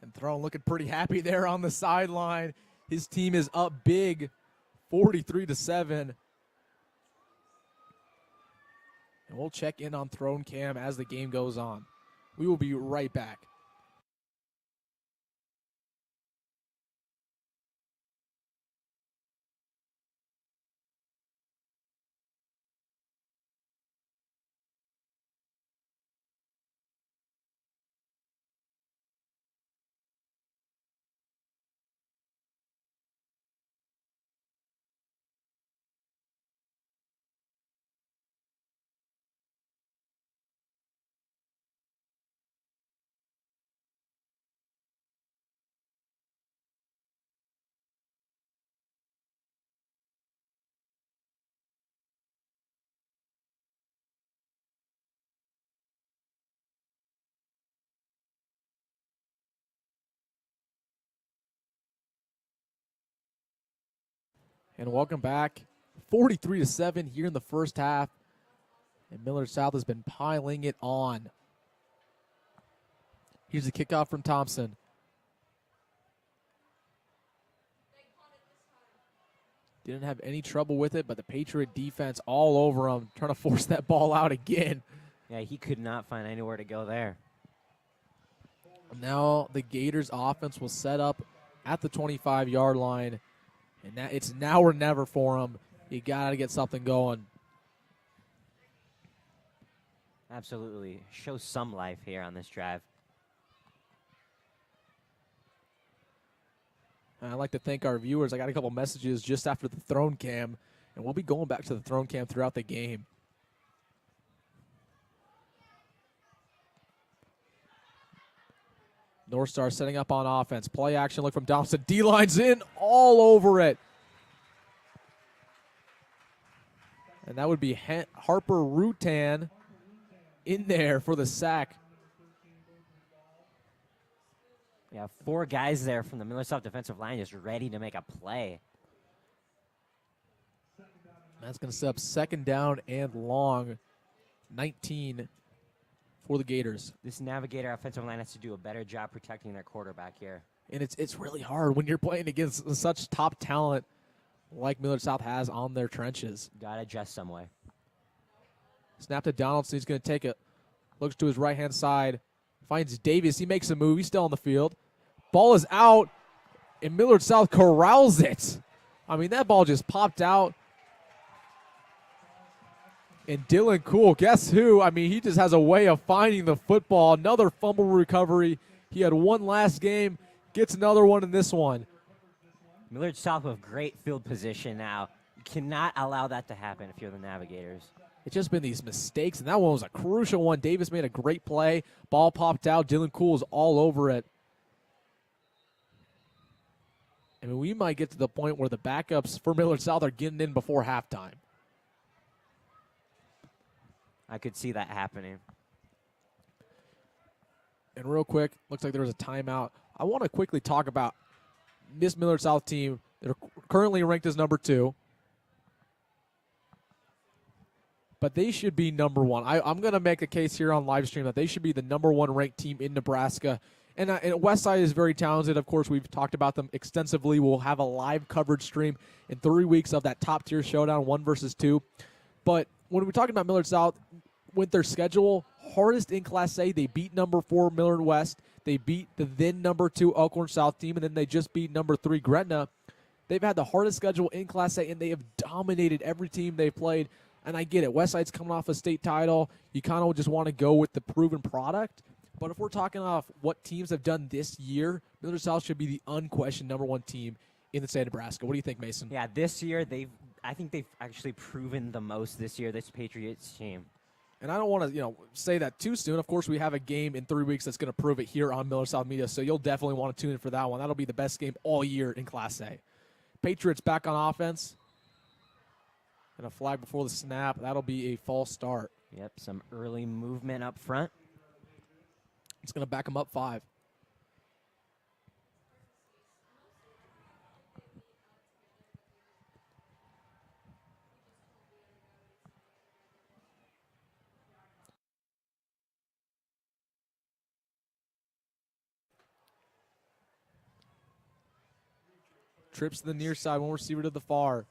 And Throne looking pretty happy there on the sideline. His team is up big, 43-7. And we'll check in on Throne Cam as the game goes on. We will be right back. And welcome back. 43-7 here in the first half. And Millard South has been piling it on. Here's the kickoff from Thompson. Didn't have any trouble with it, but the Patriot defense all over him, trying to force that ball out again. Yeah, he could not find anywhere to go there. Now the Gators offense will set up at the 25-yard line. And that it's now or never for him. You got to get something going. Absolutely. Show some life here on this drive. And I'd like to thank our viewers. I got a couple messages just after the Throne Cam, and we'll be going back to the Throne Cam throughout the game. North Star setting up on offense. Play action look from Thompson. D-line's in all over it. And that would be Harper Rutan in there for the sack. Yeah, 4 guys there from the Millard South defensive line just ready to make a play. That's going to set up second down and long. 19 for the Gators. This Navigator offensive line has to do a better job protecting their quarterback here. And it's really hard when you're playing against such top talent like Millard South has on their trenches. Got to adjust some way. Snap to Donaldson. He's going to take it. Looks to his right-hand side. Finds Davis. He makes a move. He's still on the field. Ball is out, and Millard South corrals it. I mean, that ball just popped out. And Dylan Cool, guess who? I mean, he just has a way of finding the football. Another fumble recovery. He had one last game. Gets another one in this one. Millard South with great field position now. You cannot allow that to happen if you're the Navigators. It's just been these mistakes, and that one was a crucial one. Davis made a great play. Ball popped out. Dylan Cool is all over it. I mean, we might get to the point where the backups for Millard South are getting in before halftime. I could see that happening. And real quick, looks like there was a timeout. I want to quickly talk about this Millard South team. They're currently ranked as number 2. But they should be number 1. I'm going to make a case here on live stream that they should be the number 1 ranked team in Nebraska. And Westside is very talented. Of course, we've talked about them extensively. We'll have a live coverage stream in 3 weeks of that top-tier showdown, 1 versus 2. But when we're talking about Millard South, with their schedule, hardest in Class A, they beat number 4 Millard West. They beat the then number 2 Elkhorn South team, and then they just beat number 3 Gretna. They've had the hardest schedule in Class A, and they have dominated every team they've played. And I get it. Westside's coming off a state title. You kind of just want to go with the proven product. But if we're talking off what teams have done this year, Millard South should be the unquestioned number one team in the state of Nebraska. What do you think, Mason? Yeah, this year I think they've actually proven the most this year, this Patriots team. And I don't want to, say that too soon. Of course, we have a game in 3 weeks that's going to prove it here on Millard South Media, so you'll definitely want to tune in for that one. That'll be the best game all year in Class A. Patriots back on offense. And a flag before the snap. That'll be a false start. Yep, some early movement up front. It's going to back them up 5. Trips to the near side, one receiver to the far.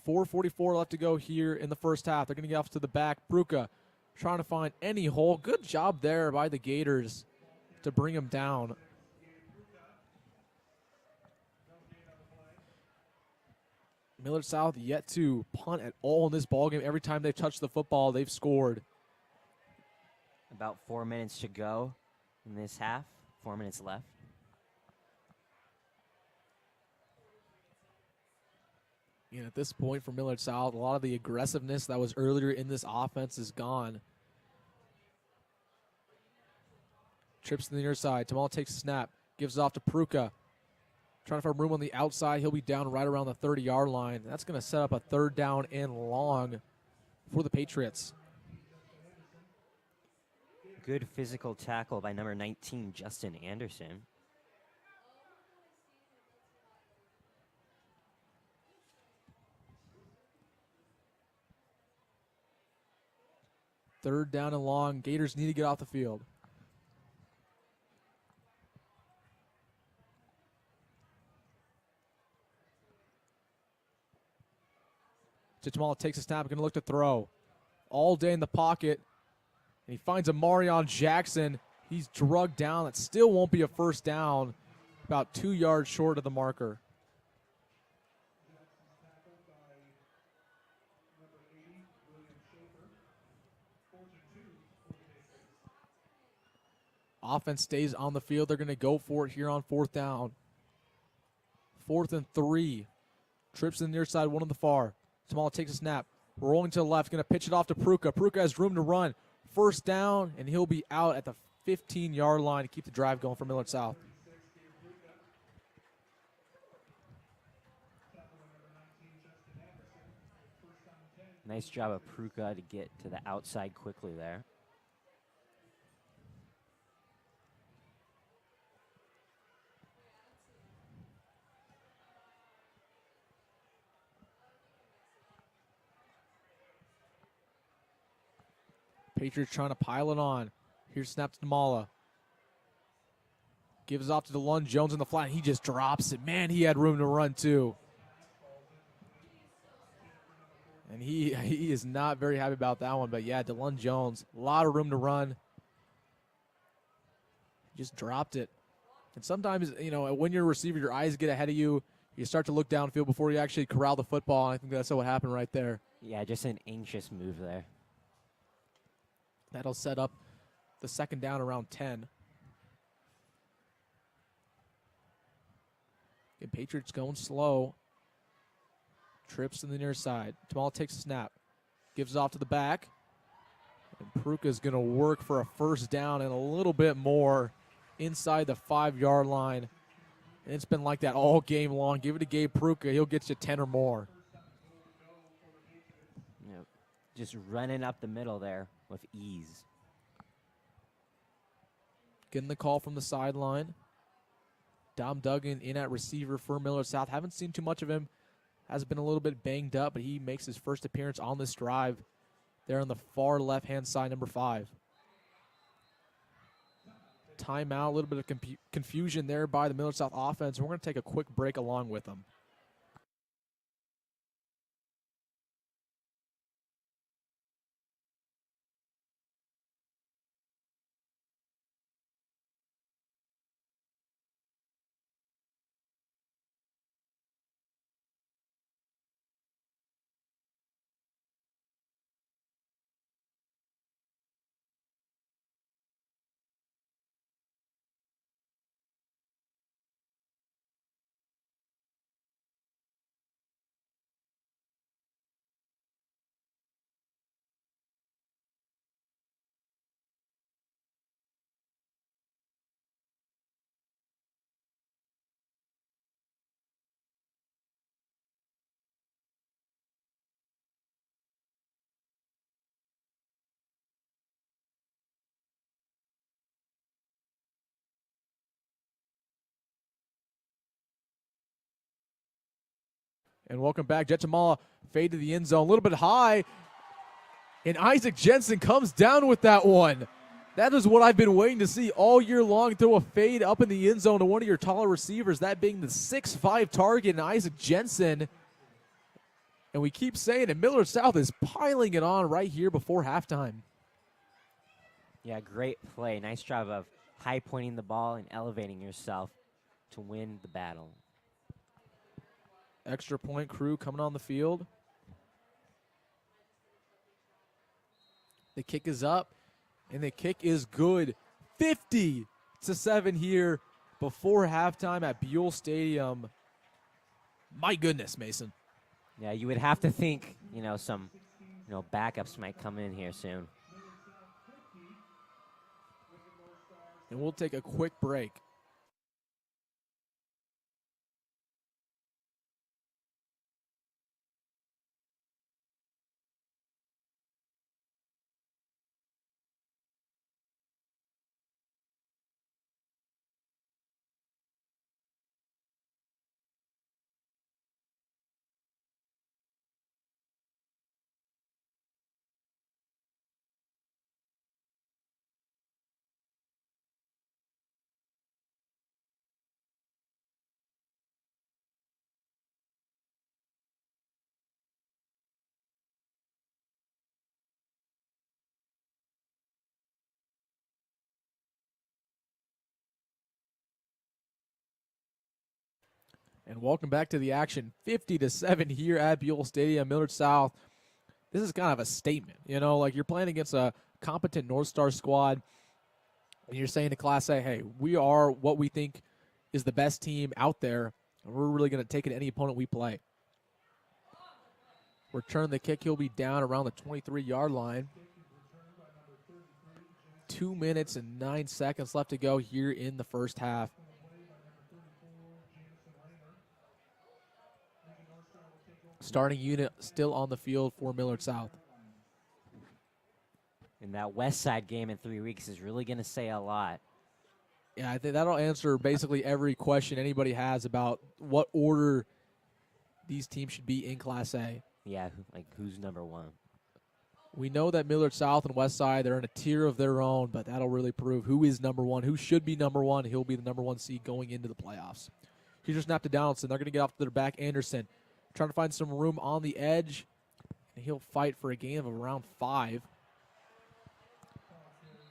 4:44 left to go here in the first half. They're going to get off to the back. Bruca trying to find any hole. Good job there by the Gators to bring him down. Millard South yet to punt at all in this ballgame. Every time they've touched the football, they've scored. About 4 minutes to go in this half. 4 minutes left. And at this point for Millard South, a lot of the aggressiveness that was earlier in this offense is gone. Trips to the near side. Tamal takes a snap. Gives it off to Pruka. Trying to find room on the outside. He'll be down right around the 30-yard line. That's going to set up a 3rd down and long for the Patriots. Good physical tackle by number 19, Justin Anderson. Third down and long. Gators need to get off the field. Chichimala takes a snap, going to look to throw. All day in the pocket. And he finds a Marion Jackson. He's drugged down. That still won't be a first down. About 2 yards short of the marker. Offense stays on the field. They're going to go for it here on 4th down. 4th and 3. Trips to the near side, one on the far. Tamala takes a snap. Rolling to the left. Going to pitch it off to Pruka. Pruka has room to run. First down, and he'll be out at the 15-yard line to keep the drive going for Millard South. Nice job of Pruka to get to the outside quickly there. Patriots trying to pile it on. Here's snap to Tamala. Gives off to DeLon Jones in the flat. He just drops it. Man, he had room to run too. And he is not very happy about that one. But yeah, DeLon Jones, a lot of room to run. Just dropped it. And sometimes, when you're a receiver, your eyes get ahead of you. You start to look downfield before you actually corral the football. And I think that's what happened right there. Yeah, just an anxious move there. That'll set up the 2nd down around 10. And Patriots going slow. Trips to the near side. Tamal takes a snap. Gives it off to the back. And Pruka's going to work for a first down and a little bit more inside the 5-yard line. And it's been like that all game long. Give it to Gabe Pruka. He'll get you 10 or more. Yep. Just running up the middle there with ease. Getting the call from the sideline. Dom Duggan in at receiver for Millard South. Haven't seen too much of him. Has been a little bit banged up, but he makes his first appearance on this drive there on the far left-hand side, number 5. Timeout, a little bit of confusion there by the Millard South offense. We're going to take a quick break along with them. And welcome back. Jetchamala fade to the end zone. A little bit high. And Isaac Jensen comes down with that one. That is what I've been waiting to see all year long. Throw a fade up in the end zone to one of your taller receivers, that being the 6'5 target, and Isaac Jensen. And we keep saying it, Millard South is piling it on right here before halftime. Yeah, great play. Nice job of high pointing the ball and elevating yourself to win the battle. Extra point crew coming on the field. The kick is up, and the kick is good. 50-7 here before halftime at Buell Stadium. My goodness, Mason. Yeah, you would have to think, some, backups might come in here soon. And we'll take a quick break. And welcome back to the action. 50-7 here at Buell Stadium, Millard South. This is kind of a statement, like you're playing against a competent North Star squad, and you're saying to Class A, hey, we are what we think is the best team out there, and we're really going to take it to any opponent we play. Return the kick, he'll be down around the 23-yard line. 2 minutes and 9 seconds left to go here in the first half. Starting unit still on the field for Millard South. And that West Side game in 3 weeks is really going to say a lot. Yeah, I think that'll answer basically every question anybody has about what order these teams should be in Class A. Yeah, like who's number one? We know that Millard South and West Side, they're in a tier of their own, but that'll really prove who is number one, who should be number one. He'll be the number one seed going into the playoffs. He just snapped to Donaldson. They're going to get off to their back. Anderson trying to find some room on the edge, and he'll fight for a gain of around 5.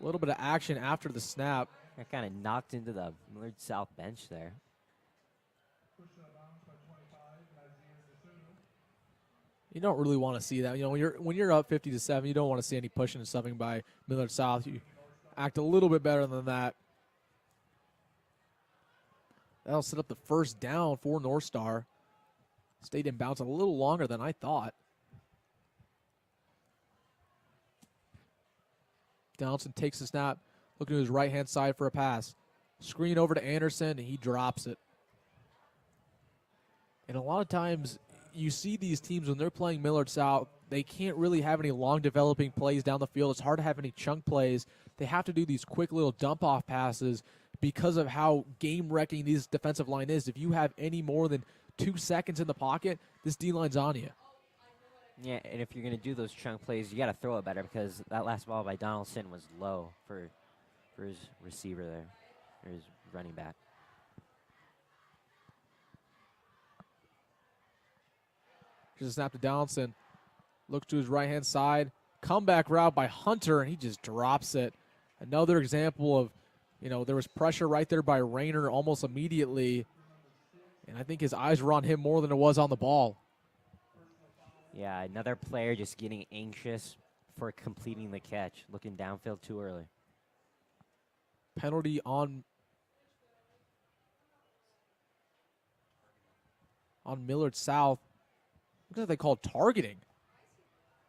A little bit of action after the snap. Got kind of knocked into the Millard South bench there. You don't really want to see that. When you're up 50-7, you don't want to see any pushing and shoving by Millard South. You act a little bit better than that. That'll set up the first down for North Star. Stayed in bounds a little longer than I thought. Donaldson takes the snap, looking to his right-hand side for a pass. Screen over to Anderson, and he drops it. And a lot of times, you see these teams when they're playing Millard South, they can't really have any long developing plays down the field. It's hard to have any chunk plays. They have to do these quick little dump-off passes because of how game-wrecking this defensive line is. If you have any more than 2 seconds in the pocket, this D-line's on you. Yeah, and if you're going to do those chunk plays, you got to throw it better because that last ball by Donaldson was low for his receiver there, or his running back. Just a snap to Donaldson. Looks to his right-hand side. Comeback route by Hunter, and he just drops it. Another example of, there was pressure right there by Rayner almost immediately. And I think his eyes were on him more than it was on the ball. Yeah, another player just getting anxious for completing the catch, looking downfield too early. Penalty on Millard South. Looks like they called targeting.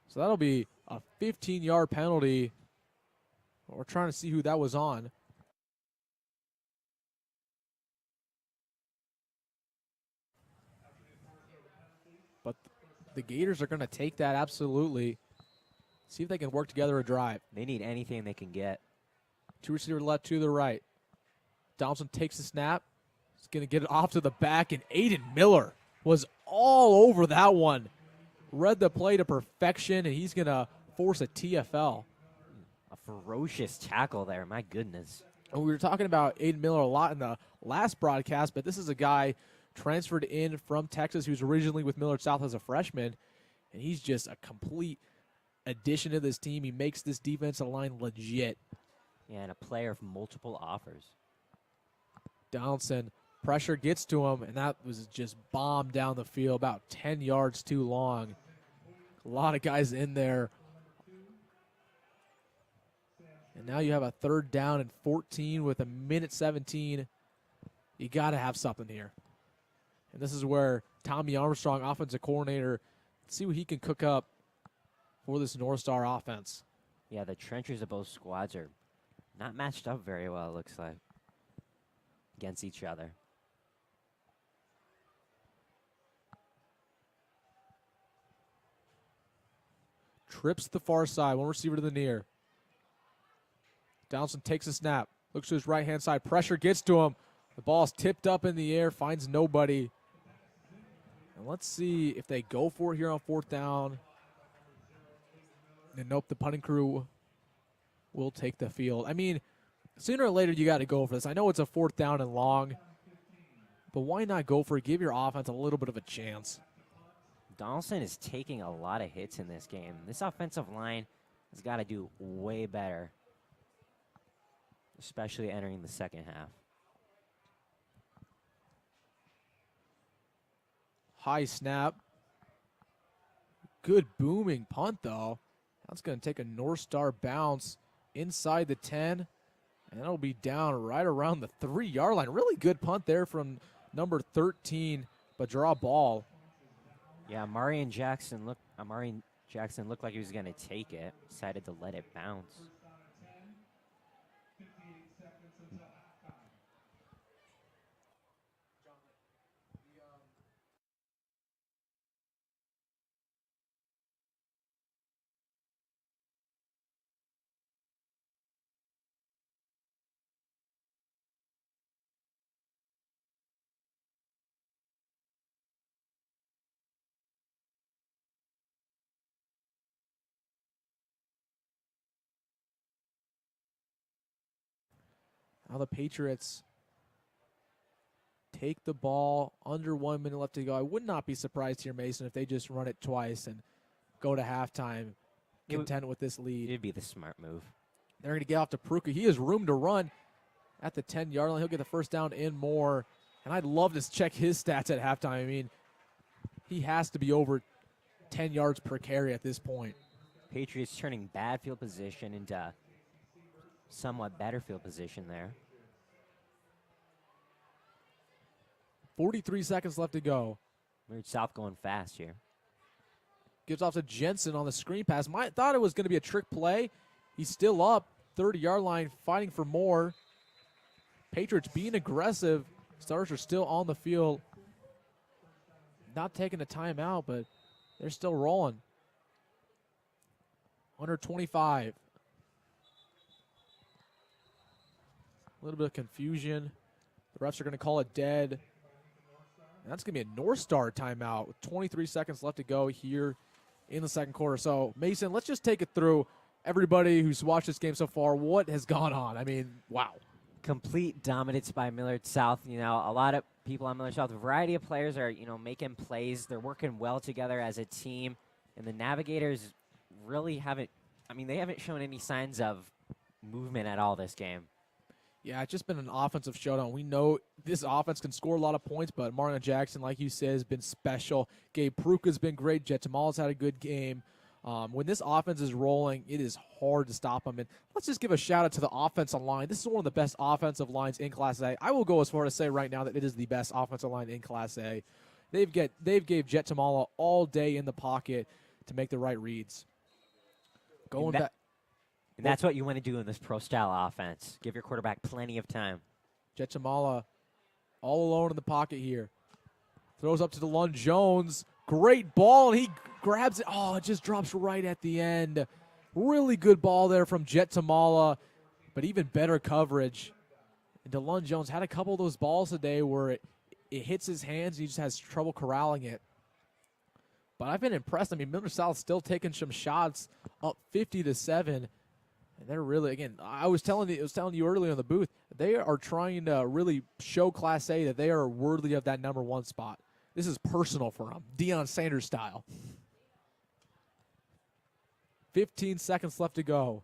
So that'll be a 15-yard penalty. We're trying to see who that was on. But the Gators are going to take that absolutely. See if they can work together a drive. They need anything they can get. 2 receiver left, 2 to the right. Donaldson takes the snap. He's going to get it off to the back, and Aiden Miller was all over that one. Read the play to perfection, and he's going to force a TFL. A ferocious tackle there, my goodness. And we were talking about Aiden Miller a lot in the last broadcast, but this is a guy transferred in from Texas who's originally with Millard South as a freshman, and he's just a complete addition to this team. He makes this defensive line legit. Yeah, and a player of multiple offers. Donaldson, pressure gets to him, and that was just bombed down the field, about 10 yards too long. A lot of guys in there. And now you have a 3rd down and 14 with 1:17. You got to have something here. And this is where Tommy Armstrong, offensive coordinator, let's see what he can cook up for this North Star offense. Yeah, the trenches of both squads are not matched up very well, it looks like, against each other. Trips to the far side, one receiver to the near. Donaldson takes a snap, looks to his right-hand side. Pressure gets to him. The ball's tipped up in the air, finds nobody. And let's see if they go for it here on 4th down. And nope, the punting crew will take the field. I mean, sooner or later you got to go for this. I know it's a 4th down and long, but why not go for it? Give your offense a little bit of a chance. Donaldson is taking a lot of hits in this game. This offensive line has got to do way better, especially entering the second half. High snap. Good booming punt, though. That's going to take a North Star bounce inside the 10, and that'll be down right around the 3-yard line. Really good punt there from number 13, but draw ball. Yeah, Amari Jackson looked like he was going to take it. Decided to let it bounce. Now the Patriots take the ball, under 1 minute left to go. I would not be surprised here, Mason, if they just run it twice and go to halftime content with this lead. It'd be the smart move. They're going to get off to Pruka. He has room to run at the 10-yard line. He'll get the 1st down and more. And I'd love to check his stats at halftime. I mean, he has to be over 10 yards per carry at this point. Patriots turning bad field position into somewhat better field position there. 43 seconds left to go. Millard South going fast here. Gives off to Jensen on the screen pass. Thought it was going to be a trick play. He's still up, 30-yard line, fighting for more. Patriots being aggressive. Stars are still on the field. Not taking a timeout, but they're still rolling. Under 25. A little bit of confusion. The refs are going to call it dead. And that's going to be a North Star timeout with 23 seconds left to go here in the second quarter. So, Mason, let's just take it through everybody who's watched this game so far. What has gone on? I mean, wow. Complete dominance by Millard South. You know, a lot of people on Millard South, a variety of players are, making plays. They're working well together as a team. And the Navigators really haven't shown any signs of movement at all this game. Yeah, it's just been an offensive showdown. We know this offense can score a lot of points, but Marlon Jackson, like you said, has been special. Gabe Pruka's been great. Jet Tamala's had a good game. When this offense is rolling, it is hard to stop them. And let's just give a shout-out to the offensive line. This is one of the best offensive lines in Class A. I will go as far as to say right now that it is the best offensive line in Class A. They've gave Jet Tamala all day in the pocket to make the right reads. Going back. And that's what you want to do in this pro-style offense. Give your quarterback plenty of time. Jet Tamala all alone in the pocket here. Throws up to DeLon Jones. Great ball, and he grabs it. Oh, it just drops right at the end. Really good ball there from Jet Tamala, but even better coverage. And DeLon Jones had a couple of those balls today where it hits his hands. He just has trouble corralling it. But I've been impressed. I mean, Millard South still taking some shots, up 50-7. And they're really, again, I was telling you earlier in the booth, they are trying to really show Class A that they are worthy of that #1 spot. This is personal for them, Deion Sanders style. 15 seconds left to go.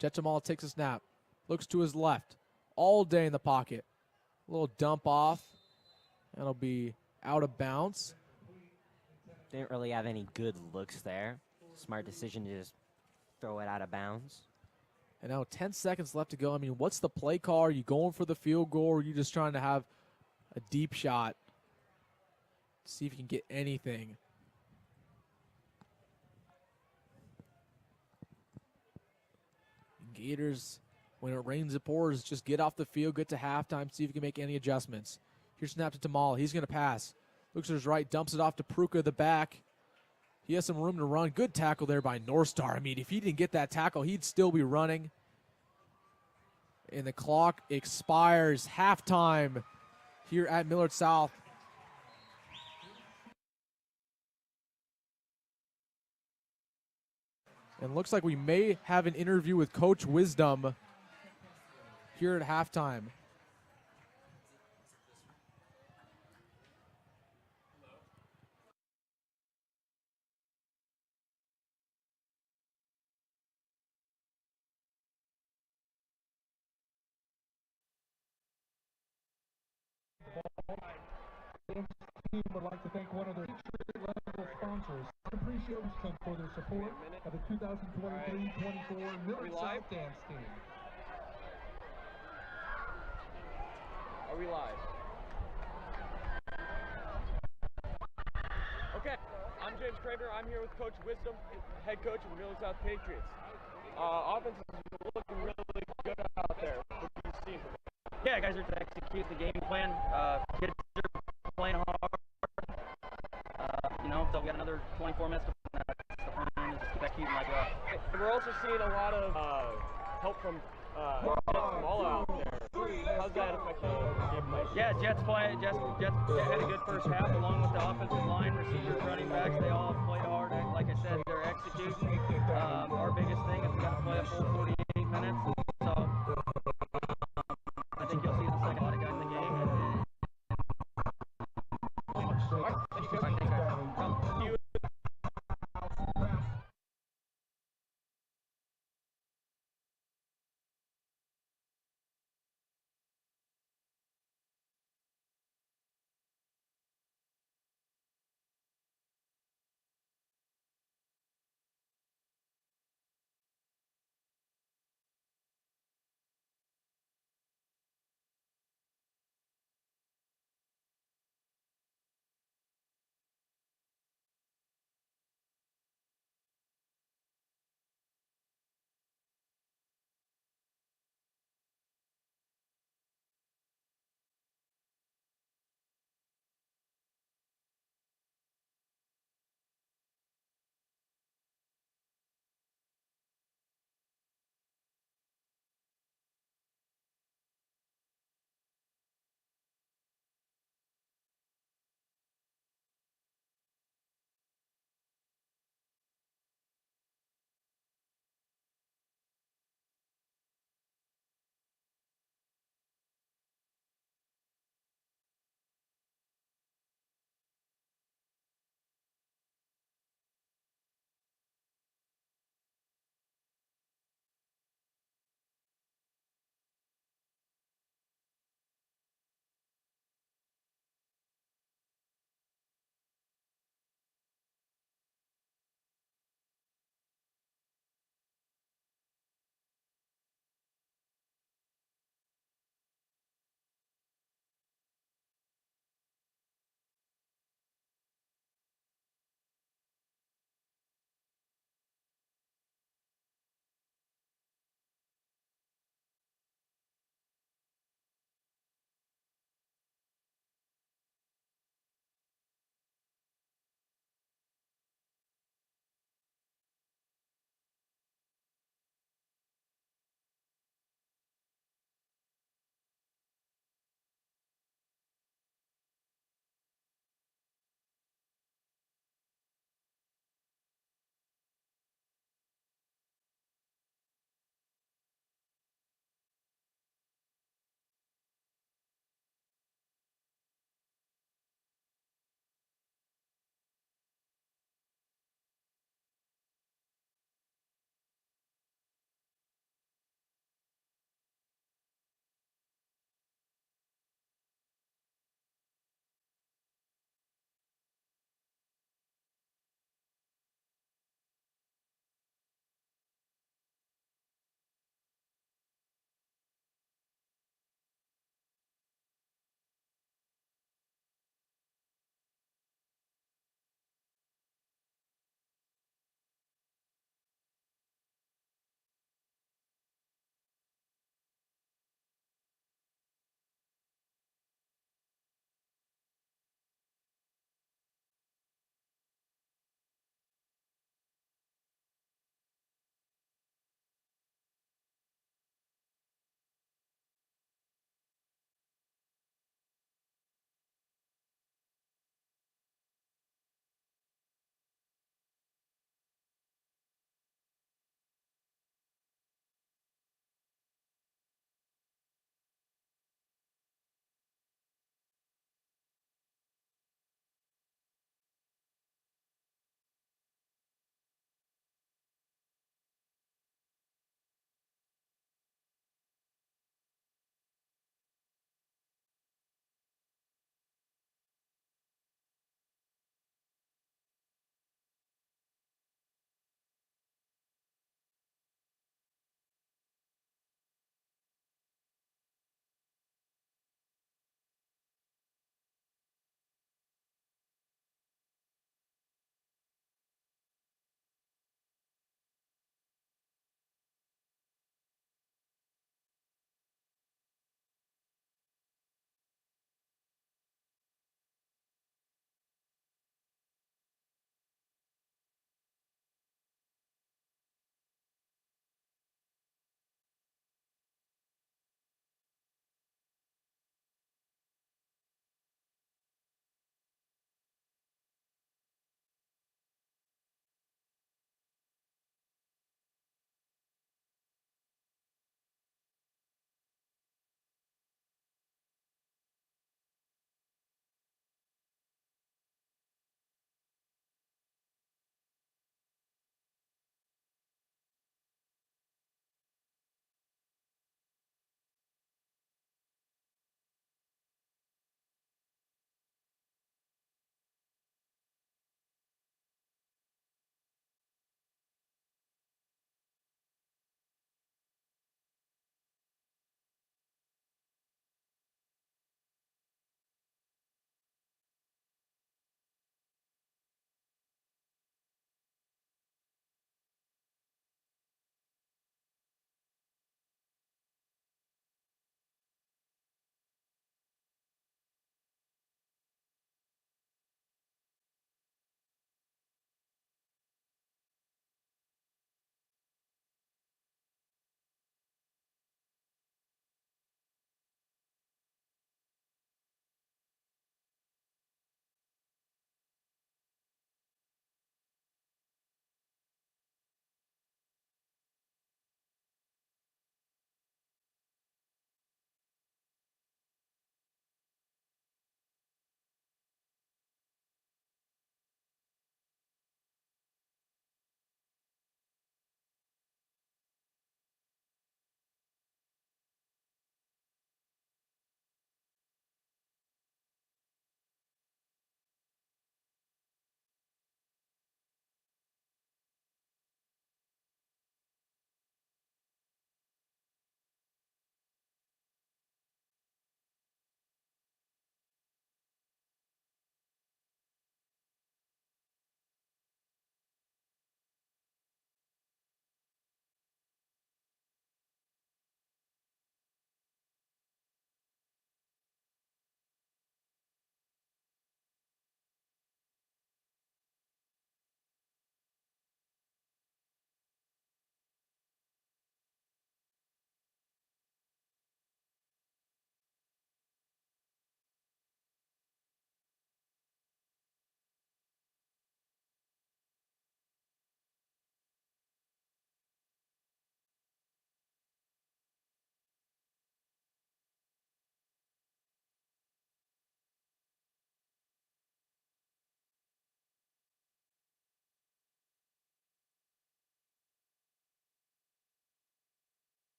Jetjamal takes a snap, looks to his left, all day in the pocket. A little dump off, and it'll be out of bounds. Didn't really have any good looks there. Smart decision to just throw it out of bounds. And now 10 seconds left to go. I mean, what's the play call? Are you going for the field goal, or are you just trying to have a deep shot? See if you can get anything. Gators, when it rains, it pours. Just get off the field, get to halftime, see if you can make any adjustments. Here's snap to Tamal. He's going to pass. Looks to his right, dumps it off to Pruka, the back. He has some room to run. Good tackle there by North Star. I mean, if he didn't get that tackle, he'd still be running. And the clock expires. Halftime here at Millard South. And looks like we may have an interview with Coach Wisdom here at halftime. Team would like to thank one of their Patriot-level sponsors, appreciation for their support of the 2023-24 Millard South Dance Team. Are we live? Okay, I'm James Craver. I'm here with Coach Wisdom, head coach of the Millard South Patriots. Offense is looking really good out there. What do you see? Yeah, guys are to execute the game plan. Kids are playing hard. So we got another 24 minutes to plan. Just keep executing like that. We're also seeing a lot of help from all out there. How's that affecting the game plan? Yeah, Jets had a good first half along with the offensive line, receivers, running backs. They all played hard. Like I said, they're executing. Our biggest thing is we got to play a full 48 minutes. So I think you'll see the second lot of guys in the game.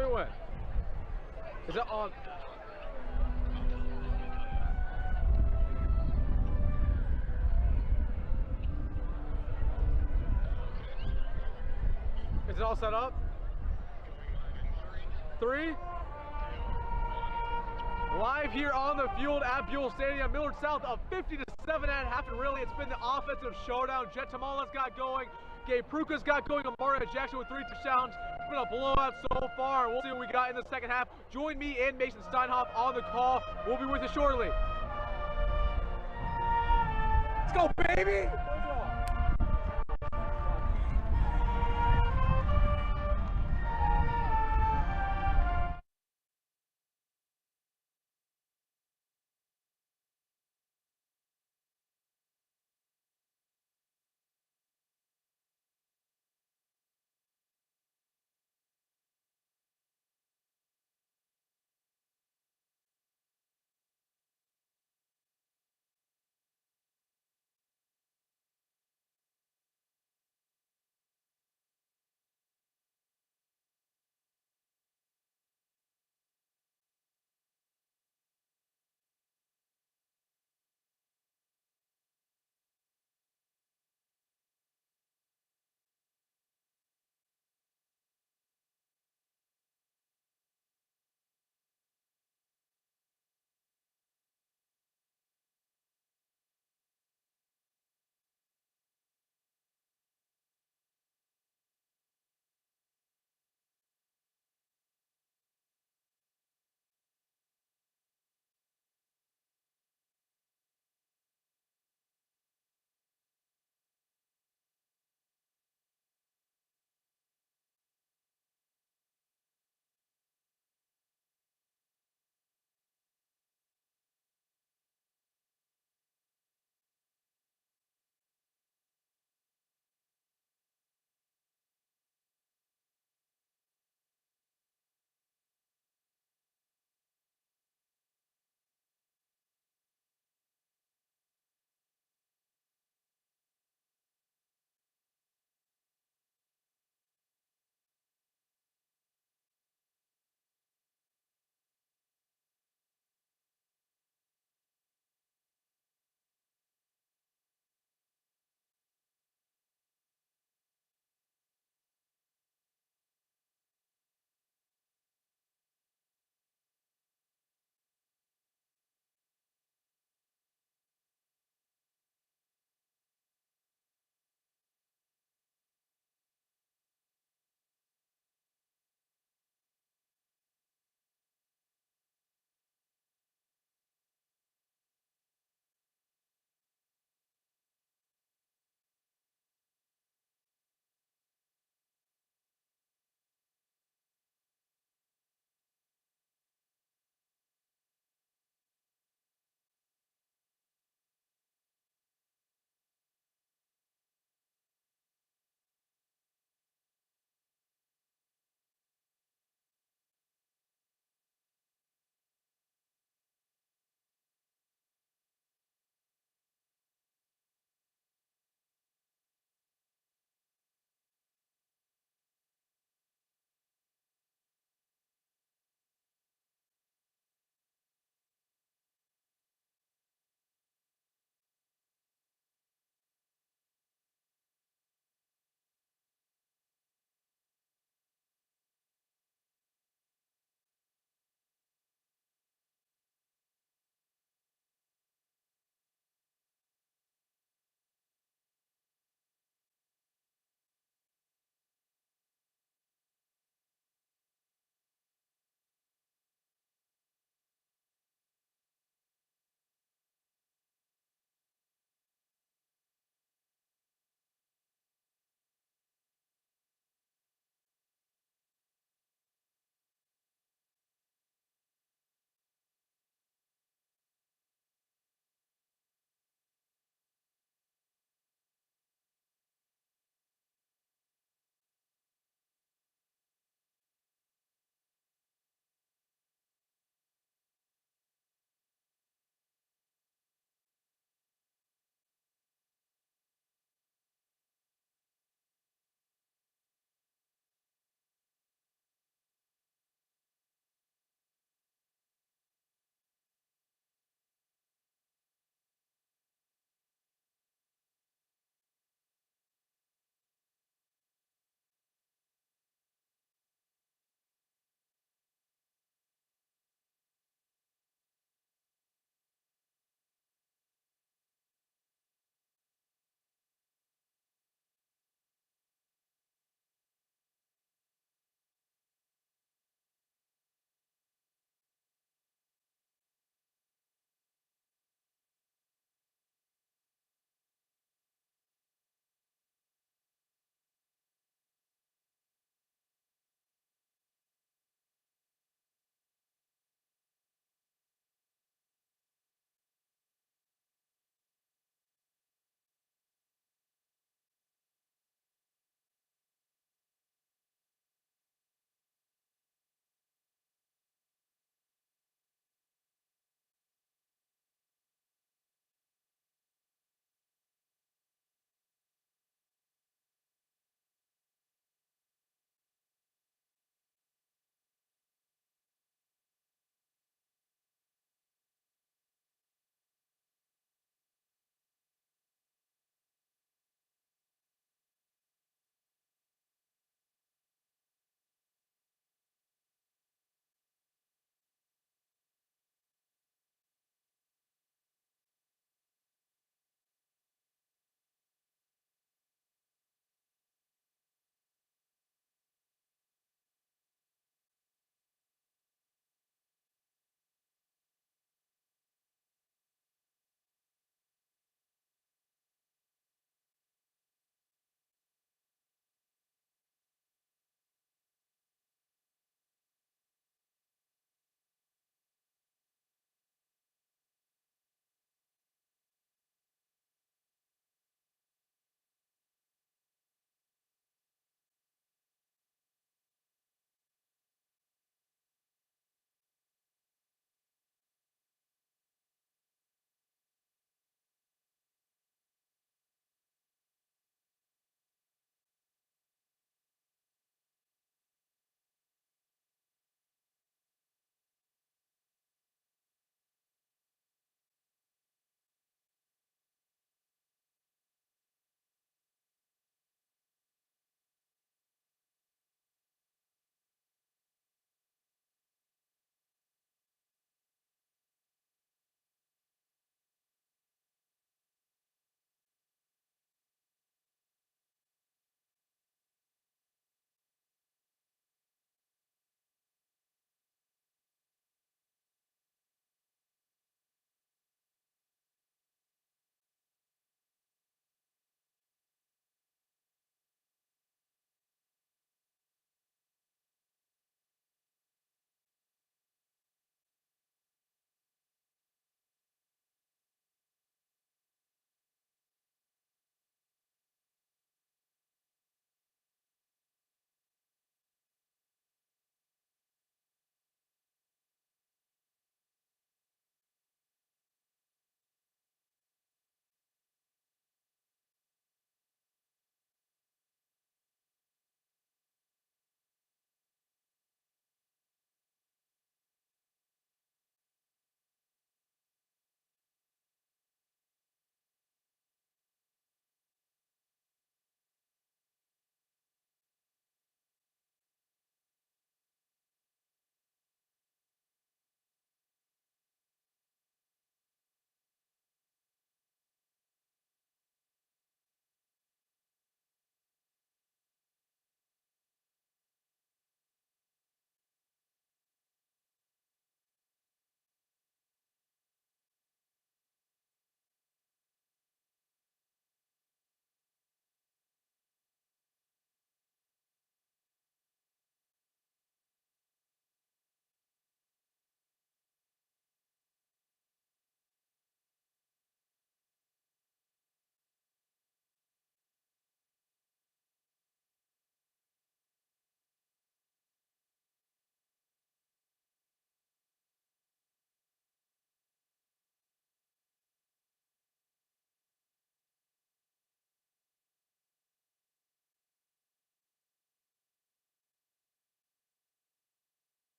Tell me when. Is it on? Is it all set up? 3. Live here on the field at Buell Stadium. Millard South up 50-7 at half, and really it's been the offensive showdown. Jet Tamala's got going. Gabe Pruka's got going. Amara Jackson with 3 touchdowns. It's been a blowout so far. We'll see what we got in the second half. Join me and Mason Steinhoff on the call. We'll be with you shortly. Let's go, baby!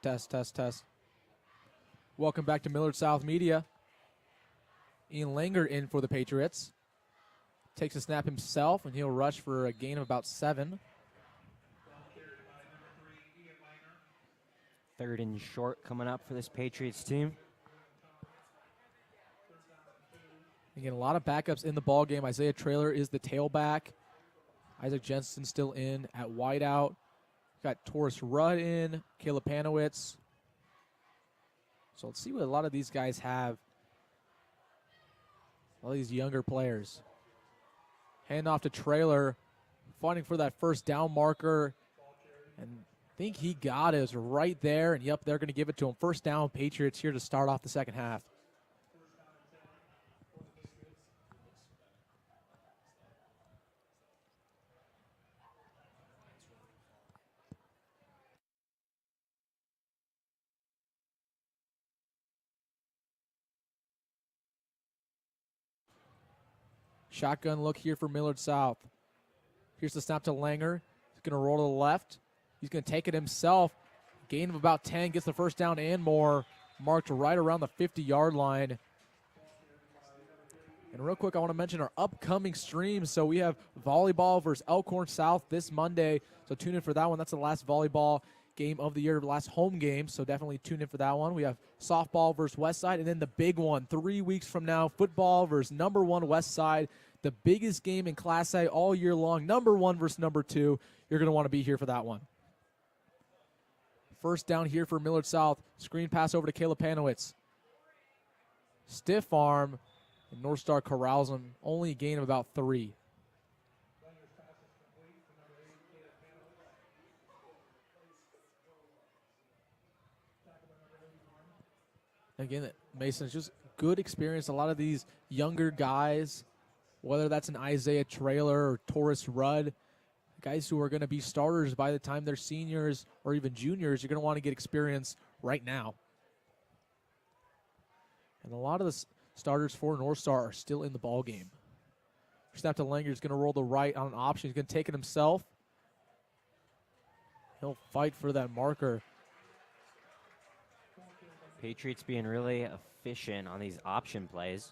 Test, test, test. Welcome back to Millard South Media. Ian Langer in for the Patriots. Takes a snap himself, and he'll rush for a gain of about 7. 3rd and short coming up for this Patriots team. Again, a lot of backups in the ball game. Isaiah Traylor is the tailback. Isaac Jensen still in at wideout. Got Taurus Rudd in, Caleb Panowitz. So let's see what a lot of these guys have. All these younger players. Hand off to Traylor, fighting for that first down marker. And I think he got it. It was right there. And, yep, they're going to give it to him. First down, Patriots here to start off the second half. Shotgun look here for Millard South. Here's the snap to Langer. He's going to roll to the left. He's going to take it himself. Gain of about 10. Gets the first down and more. Marked right around the 50-yard line. And real quick, I want to mention our upcoming streams. So we have volleyball versus Elkhorn South this Monday. So tune in for that one. That's the last volleyball game of the year, last home game. So definitely tune in for that one. We have softball versus Westside. And then the big one, 3 weeks from now, football versus number 1 Westside. The biggest game in Class A all year long, number 1 versus number 2. You're going to want to be here for that one. First down here for Millard South. Screen pass over to Caleb Panowitz. Stiff arm, and North Star corrals him. Only a gain of about 3. Again, Mason's just good experience. A lot of these younger guys, whether that's an Isaiah Traylor or Taurus Rudd, guys who are going to be starters by the time they're seniors or even juniors, you're going to want to get experience right now. And a lot of the starters for North Star are still in the ball game. Snap to Langer is going to roll the right on an option. He's going to take it himself. He'll fight for that marker. Patriots being really efficient on these option plays.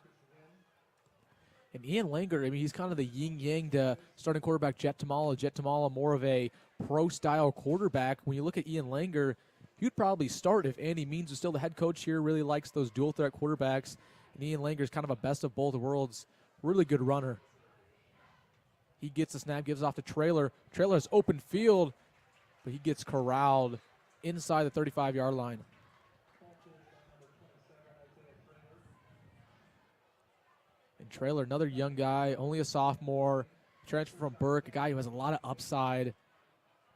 And Ian Langer, I mean, he's kind of the yin-yang to starting quarterback Jet Tamala. Jet Tamala, more of a pro-style quarterback. When you look at Ian Langer, he'd probably start if Andy Means is still the head coach here, really likes those dual-threat quarterbacks. And Ian Langer is kind of a best of both worlds, really good runner. He gets the snap, gives off to Traylor. Traylor has open field, but he gets corralled inside the 35-yard line. And Traylor, another young guy, only a sophomore, transfer from Burke, a guy who has a lot of upside.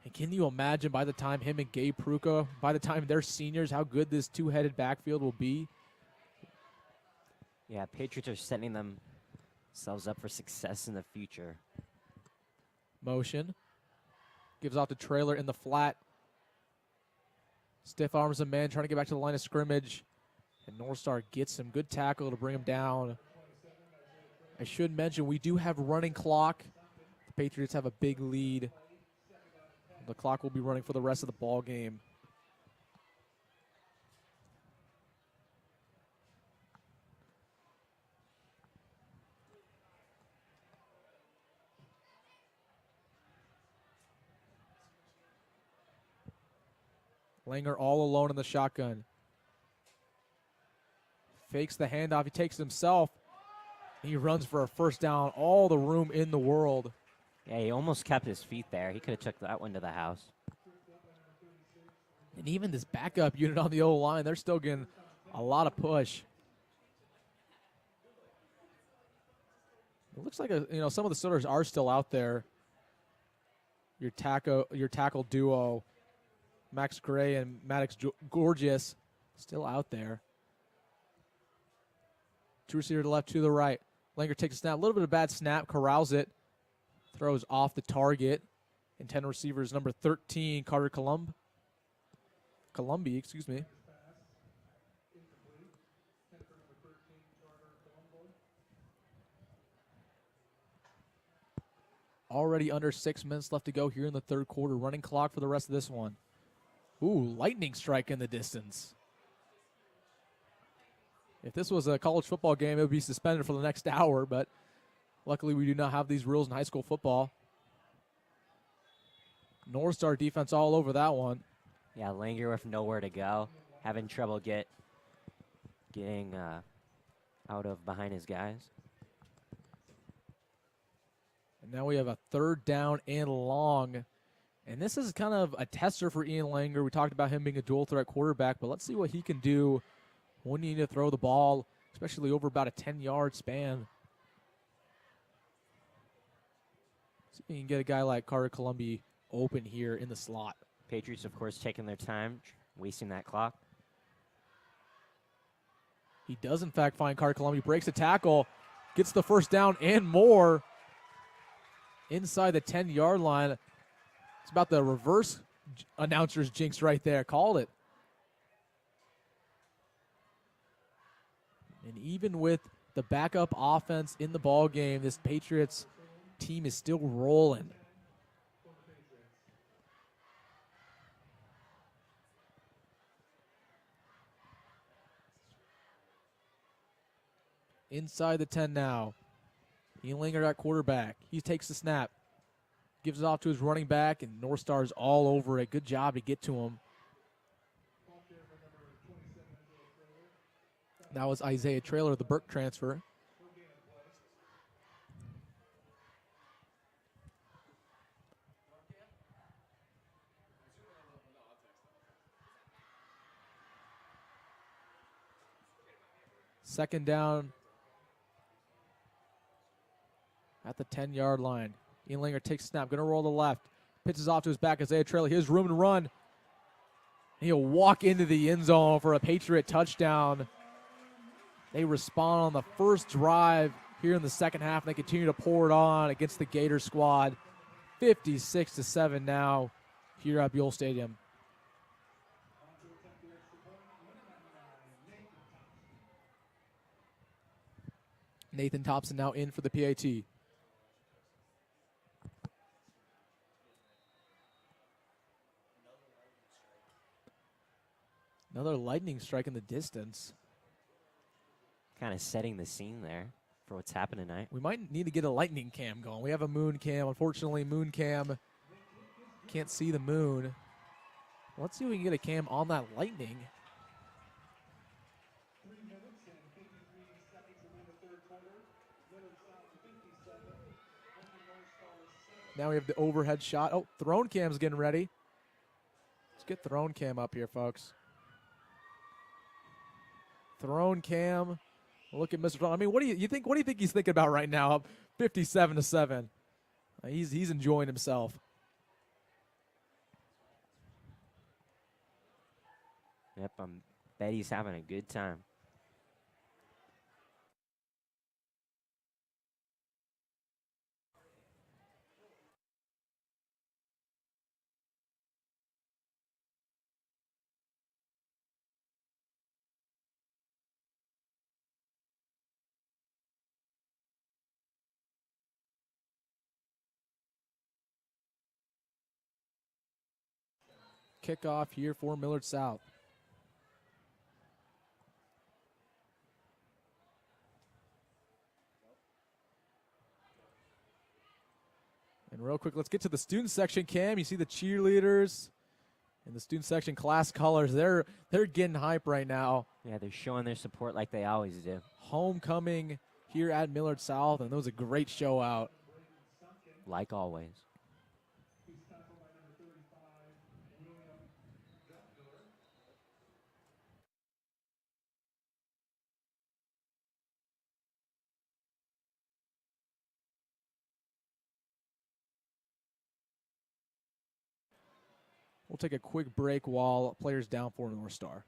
And can you imagine by the time him and Gabe Pruka, by the time they're seniors, how good this two-headed backfield will be? Yeah, Patriots are setting themselves up for success in the future. Motion. Gives off to Traylor in the flat. Stiff arms a man trying to get back to the line of scrimmage. And North Star gets him. Good tackle to bring him down. I should mention we do have running clock. The Patriots have a big lead. The clock will be running for the rest of the ball game. Langer all alone in the shotgun. Fakes the handoff. He takes it himself. He runs for a first down. All the room in the world. Yeah, he almost kept his feet there. He could have took that one to the house. And even this backup unit on the O-line, they're still getting a lot of push. It looks like some of the starters are still out there. Your tackle duo, Max Gray and Maddox Gorgeous, still out there. Two receiver to the left, to the right. Langer takes a snap. A little bit of bad snap, corrals it. Throws off the target. Intended receiver is number 13, Carter Columbia, excuse me. Already under 6 minutes left to go here in the third quarter. Running clock for the rest of this one. Ooh, lightning strike in the distance. If this was a college football game, it would be suspended for the next hour, but luckily we do not have these rules in high school football. North Star defense all over that one. Yeah, Langer with nowhere to go, having trouble getting out of behind his guys. And now we have a 3rd down and long. And this is kind of a tester for Ian Langer. We talked about him being a dual threat quarterback, but let's see what he can do when you need to throw the ball, especially over about a 10-yard span. See if you can get a guy like Carter Columbi open here in the slot. Patriots, of course, taking their time, wasting that clock. He does, in fact, find Carter Columbi, breaks a tackle, gets the 1st down and more inside the 10-yard line. It's about the reverse announcer's jinx right there. Called it. And even with the backup offense in the ball game, this Patriots team is still rolling. Inside the 10 now. Ian Langer at quarterback. He takes the snap. Gives it off to his running back, and North Star's all over it. Good job to get to him. That was Isaiah Traylor, the Burke transfer. Second down at the 10-yard line. Ian Langer takes snap, going to roll to the left. Pitches off to his back, Isaiah Traylor. He has room to run. He'll walk into the end zone for a Patriot touchdown. They respond on the first drive here in the second half, and they continue to pour it on against the Gator squad. 56-7 now here at Buell Stadium. Nathan Thompson now in for the PAT. Another lightning strike in the distance. Kind of setting the scene there for what's happening tonight. We might need to get a lightning cam going. We have a moon cam. Unfortunately, moon cam can't see the moon. Let's see if we can get a cam on that lightning. Now we have the overhead shot. Oh, throne cam's getting ready. Let's get throne cam up here, folks. Throne cam. Look at Mr. Throne. I mean, what do you think? What do you think he's thinking about right now? Up 57-7. He's enjoying himself. Yep, I bet he's having a good time. Kickoff here for Millard South. And real quick, let's get to the student section, Cam. You see the cheerleaders and the student section class colors. They're getting hype right now. Yeah, they're showing their support like they always do. Homecoming here at Millard South, and that was a great show out. Like always. We'll take a quick break while players down for North Star.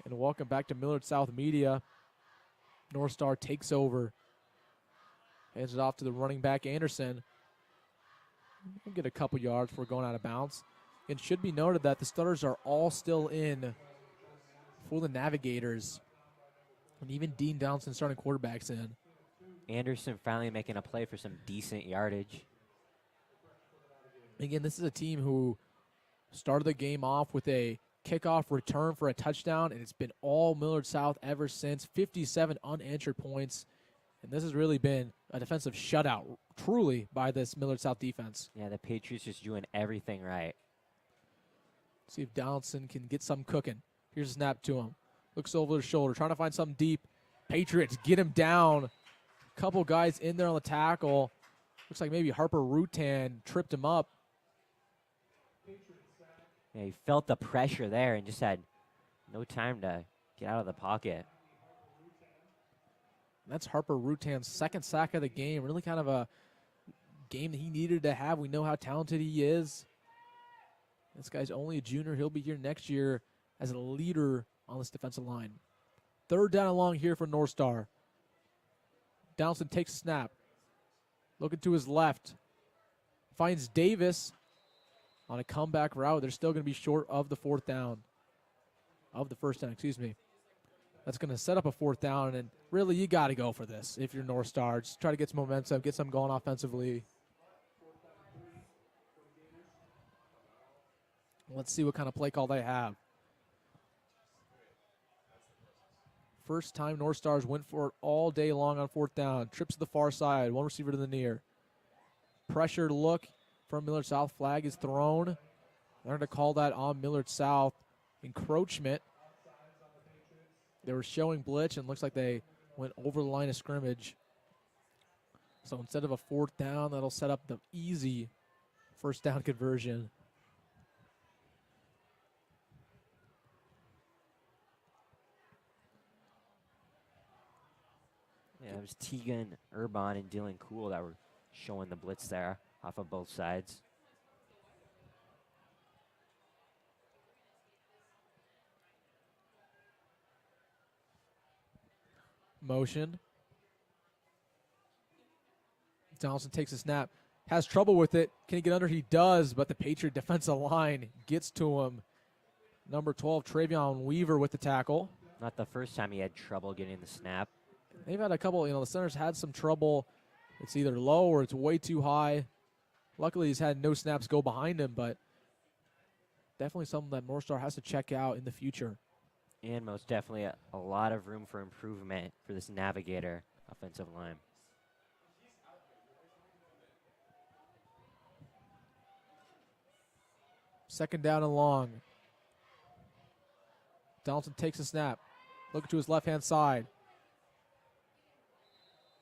And welcome back to Millard South Media. North Star takes over. Hands it off to the running back, Anderson. We'll get a couple yards before going out of bounds. It should be noted that the starters are all still in for the Navigators. And even Dean Downson starting quarterbacks in. Anderson finally making a play for some decent yardage. Again, this is a team who started the game off with a kickoff return for a touchdown, and it's been all Millard South ever since. 57 unanswered points, and this has really been a defensive shutout, truly, by this Millard South defense. Yeah, the Patriots just doing everything right. See if Donaldson can get some cooking. Here's a snap to him. Looks over his shoulder, trying to find something deep. Patriots get him down. A couple guys in there on the tackle. Looks like maybe Harper Rutan tripped him up. Yeah, he felt the pressure there and just had no time to get out of the pocket. That's Harper Rutan's second sack of the game. Really kind of a game that he needed to have. We know how talented he is. This guy's only a junior. He'll be here next year as a leader on this defensive line. Third down and long here for North Star. Downson takes a snap. Looking to his left. Finds Davis on a comeback route. They're still going to be short of the first down, excuse me. That's going to set up a fourth down, and really you got to go for this if you're North Star. Just try to get some momentum, get some going offensively. Let's see what kind of play call they have. First time North Stars went for it all day long on fourth down. Trips to the far side, one receiver to the near. Pressured look from Millard South. Flag is thrown. They're going to call that on Millard South. Encroachment. They were showing blitz, and looks like they went over the line of scrimmage. So instead of a fourth down, that'll set up the easy first down conversion. Yeah, it was Tegan, Urban, and Dylan Cool that were showing the blitz there off of both sides. Motion. Donaldson takes a snap. Has trouble with it. Can he get under? He does, but the Patriot defensive line gets to him. Number 12, Travion Weaver with the tackle. Not the first time he had trouble getting the snap. They've had a couple, the center's had some trouble. It's either low or it's way too high. Luckily, he's had no snaps go behind him, but definitely something that North Star has to check out in the future. And most definitely a lot of room for improvement for this Navigator offensive line. Second down and long. Donaldson takes a snap. Looking to his left-hand side.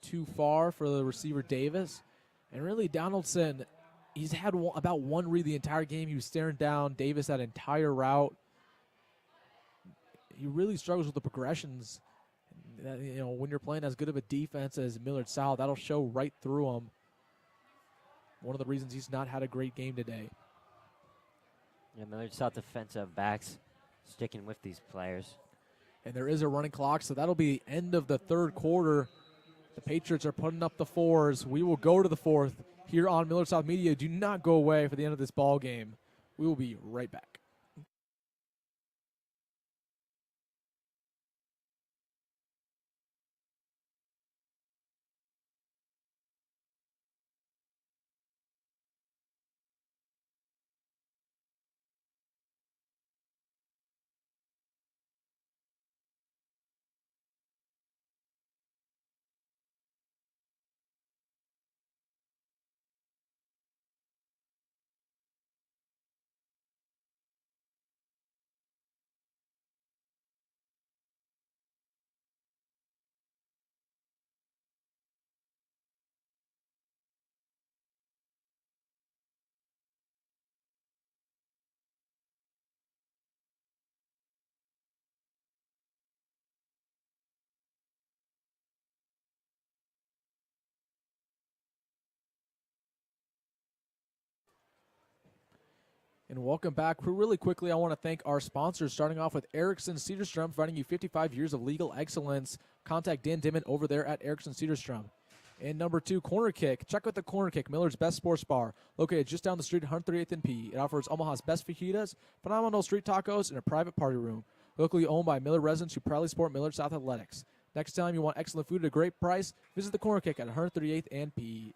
Too far for the receiver Davis. And really, Donaldson, he's had about one read the entire game. He was staring down Davis that entire route. He really struggles with the progressions. When you're playing as good of a defense as Millard South, that'll show right through him. One of the reasons he's not had a great game today. Yeah, Millard South defensive backs sticking with these players. And there is a running clock, so that'll be the end of the third quarter. The Patriots are putting up the fours. We will go to the fourth here on Millard South Media. Do not go away for the end of this ball game. We will be right back. And welcome back. Really quickly, I want to thank our sponsors, starting off with Erickson Cedarstrom, providing you 55 years of legal excellence. Contact Dan Dittman over there at Erickson Cedarstrom. And number 2, Corner Kick. Check out the Corner Kick, Millard's best sports bar, located just down the street, 138th and P. It offers Omaha's best fajitas, phenomenal street tacos, and a private party room. Locally owned by Millard residents who proudly support Millard South Athletics. Next time you want excellent food at a great price, visit the Corner Kick at 138th and P.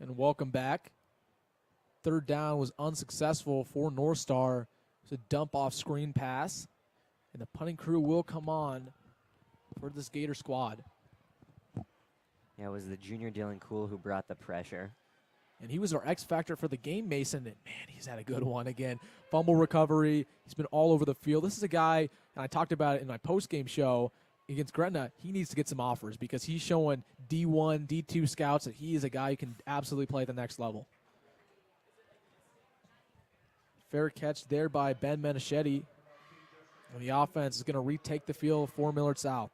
And welcome back. Third down was unsuccessful for North Star. It's a dump-off screen pass. And the punting crew will come on for this Gator squad. Yeah, it was the junior Dylan Cool who brought the pressure. And he was our X factor for the game, Mason. And, man, he's had a good one again. Fumble recovery. He's been all over the field. This is a guy, and I talked about it in my post-game show, against Gretna, he needs to get some offers because he's showing D1, D2 scouts that he is a guy who can absolutely play at the next level. Fair catch there by Ben Menichetti. And the offense is going to retake the field for Millard South.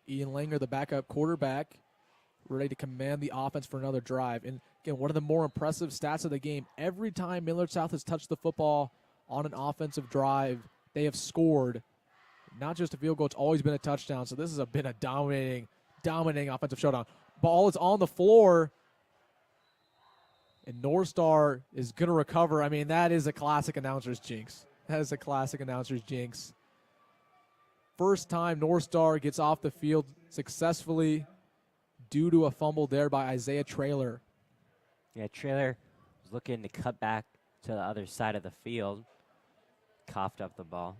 Ian Langer, the backup quarterback, ready to command the offense for another drive. And again, one of the more impressive stats of the game, every time Millard South has touched the football on an offensive drive, they have scored. Not just a field goal, it's always been a touchdown. So this has been a dominating offensive showdown. Ball is on the floor, and North Star is going to recover. I mean, that is a classic announcer's jinx. That is a classic announcer's jinx. First time North Star gets off the field successfully due to a fumble there by Isaiah Traylor. Yeah, Traylor was looking to cut back to the other side of the field. Coughed up the ball.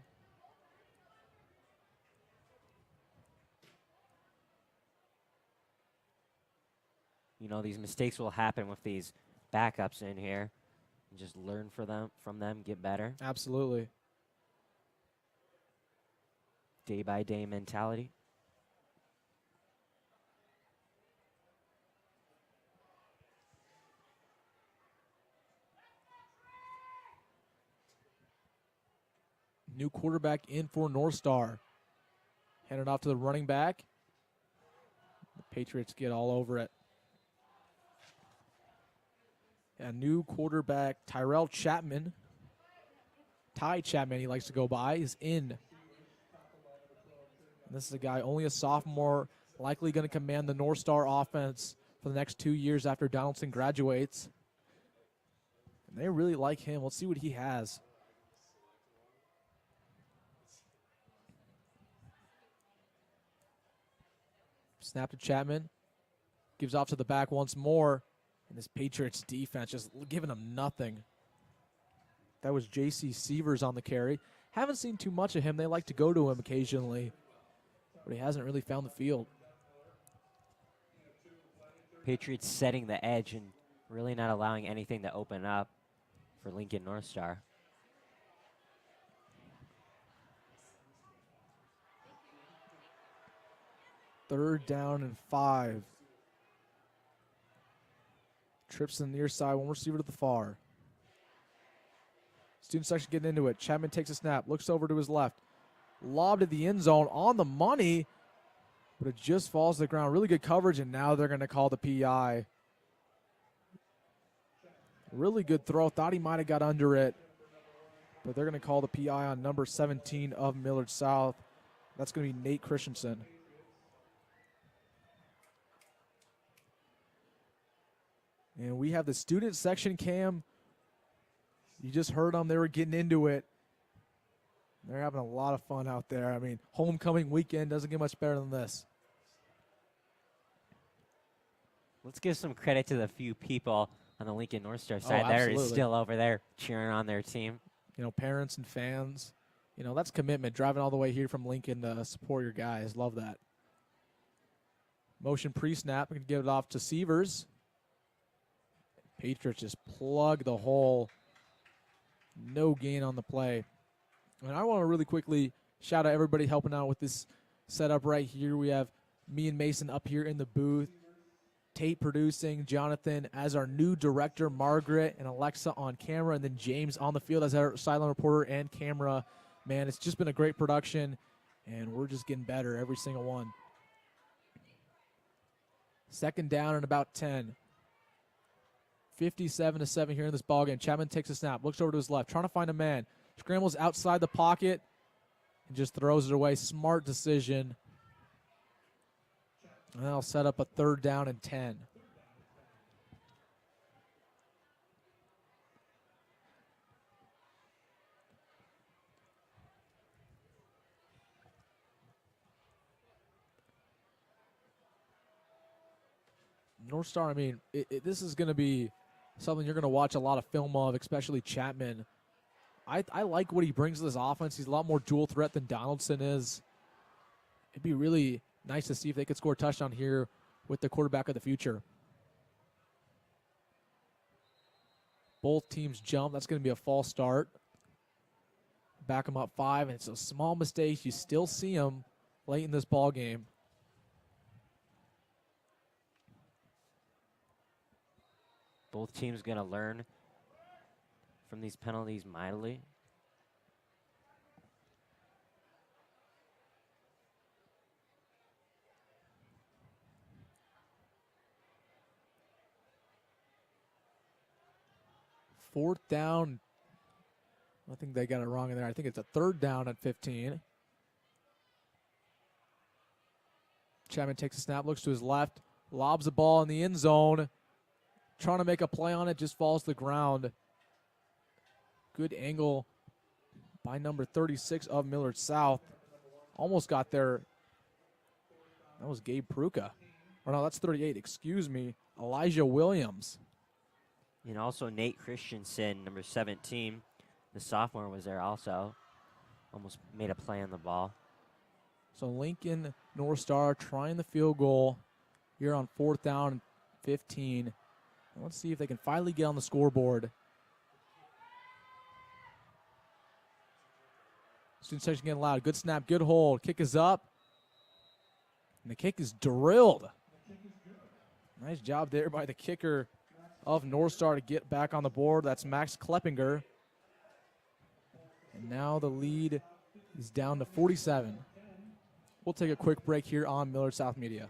You know, these mistakes will happen with these backups in here. And just learn from them, get better. Absolutely. Day-by-day mentality. New quarterback in for North Star. Handed off to the running back. The Patriots get all over it. A new quarterback, Tyrell Chapman. Ty Chapman, he likes to go by, is in. And this is a guy, only a sophomore, likely going to command the North Star offense for the next 2 years after Donaldson graduates. And they really like him. Let's see what he has. Snap to Chapman. Gives off to the back once more. And this Patriots defense just giving them nothing. That was J.C. Sievers on the carry. Haven't seen too much of him. They like to go to him occasionally. But he hasn't really found the field. Patriots setting the edge and really not allowing anything to open up for Lincoln North Star. Third down and 5. Trips to the near side, one receiver to the far. Student section getting into it. Chapman takes a snap, looks over to his left. Lobbed at the end zone on the money, but it just falls to the ground. Really good coverage, and now they're going to call the PI. Really good throw. Thought he might have got under it, but they're going to call the PI on number 17 of Millard South. That's going to be Nate Christensen. And we have the student section cam. You just heard them. They were getting into it. They're having a lot of fun out there. I mean, homecoming weekend doesn't get much better than this. Let's give some credit to the few people on the Lincoln North Star side that are still over there cheering on their team. You know, parents and fans. You know, that's commitment. Driving all the way here from Lincoln to support your guys. Love that. Motion pre-snap. We can give it off to Sievers. Patriots just plug the hole. No gain on the play. And I want to really quickly shout out everybody helping out with this setup right here. We have me and Mason up here in the booth. Tate producing, Jonathan as our new director, Margaret and Alexa on camera, and then James on the field as our sideline reporter and camera. Man, it's just been a great production, and we're just getting better every single one. Second down and about 10. 57-7 here in this ballgame. Chapman takes a snap, looks over to his left, trying to find a man. Scrambles outside the pocket and just throws it away. Smart decision. And that'll set up a 3rd down and 10. North Star, I mean, this is going to be something you're going to watch a lot of film of, especially Chapman. I like what he brings to this offense. He's a lot more dual threat than Donaldson is. It'd be really nice to see if they could score a touchdown here with the quarterback of the future. Both teams jump. That's going to be a false start. Back them up 5, and it's a small mistake. You still see them late in this ball game. Both teams going to learn from these penalties mightily. Fourth down. I think they got it wrong in there. I think it's a 3rd down at 15. Chapman takes a snap, looks to his left, lobs the ball in the end zone. Trying to make a play on it, just falls to the ground. Good angle by number 36 of Millard South. Almost got there. That was Gabe Pruka. Or no, that's 38, excuse me. Elijah Williams. And also Nate Christensen, number 17. The sophomore was there also. Almost made a play on the ball. So Lincoln North Star trying the field goal here on 4th down and 15. Let's see if they can finally get on the scoreboard. Student section getting loud. Good snap, good hold. Kick is up. And the kick is drilled. Nice job there by the kicker of North Star to get back on the board. That's Max Kleppinger. And now the lead is down to 47. We'll take a quick break here on Millard South Media.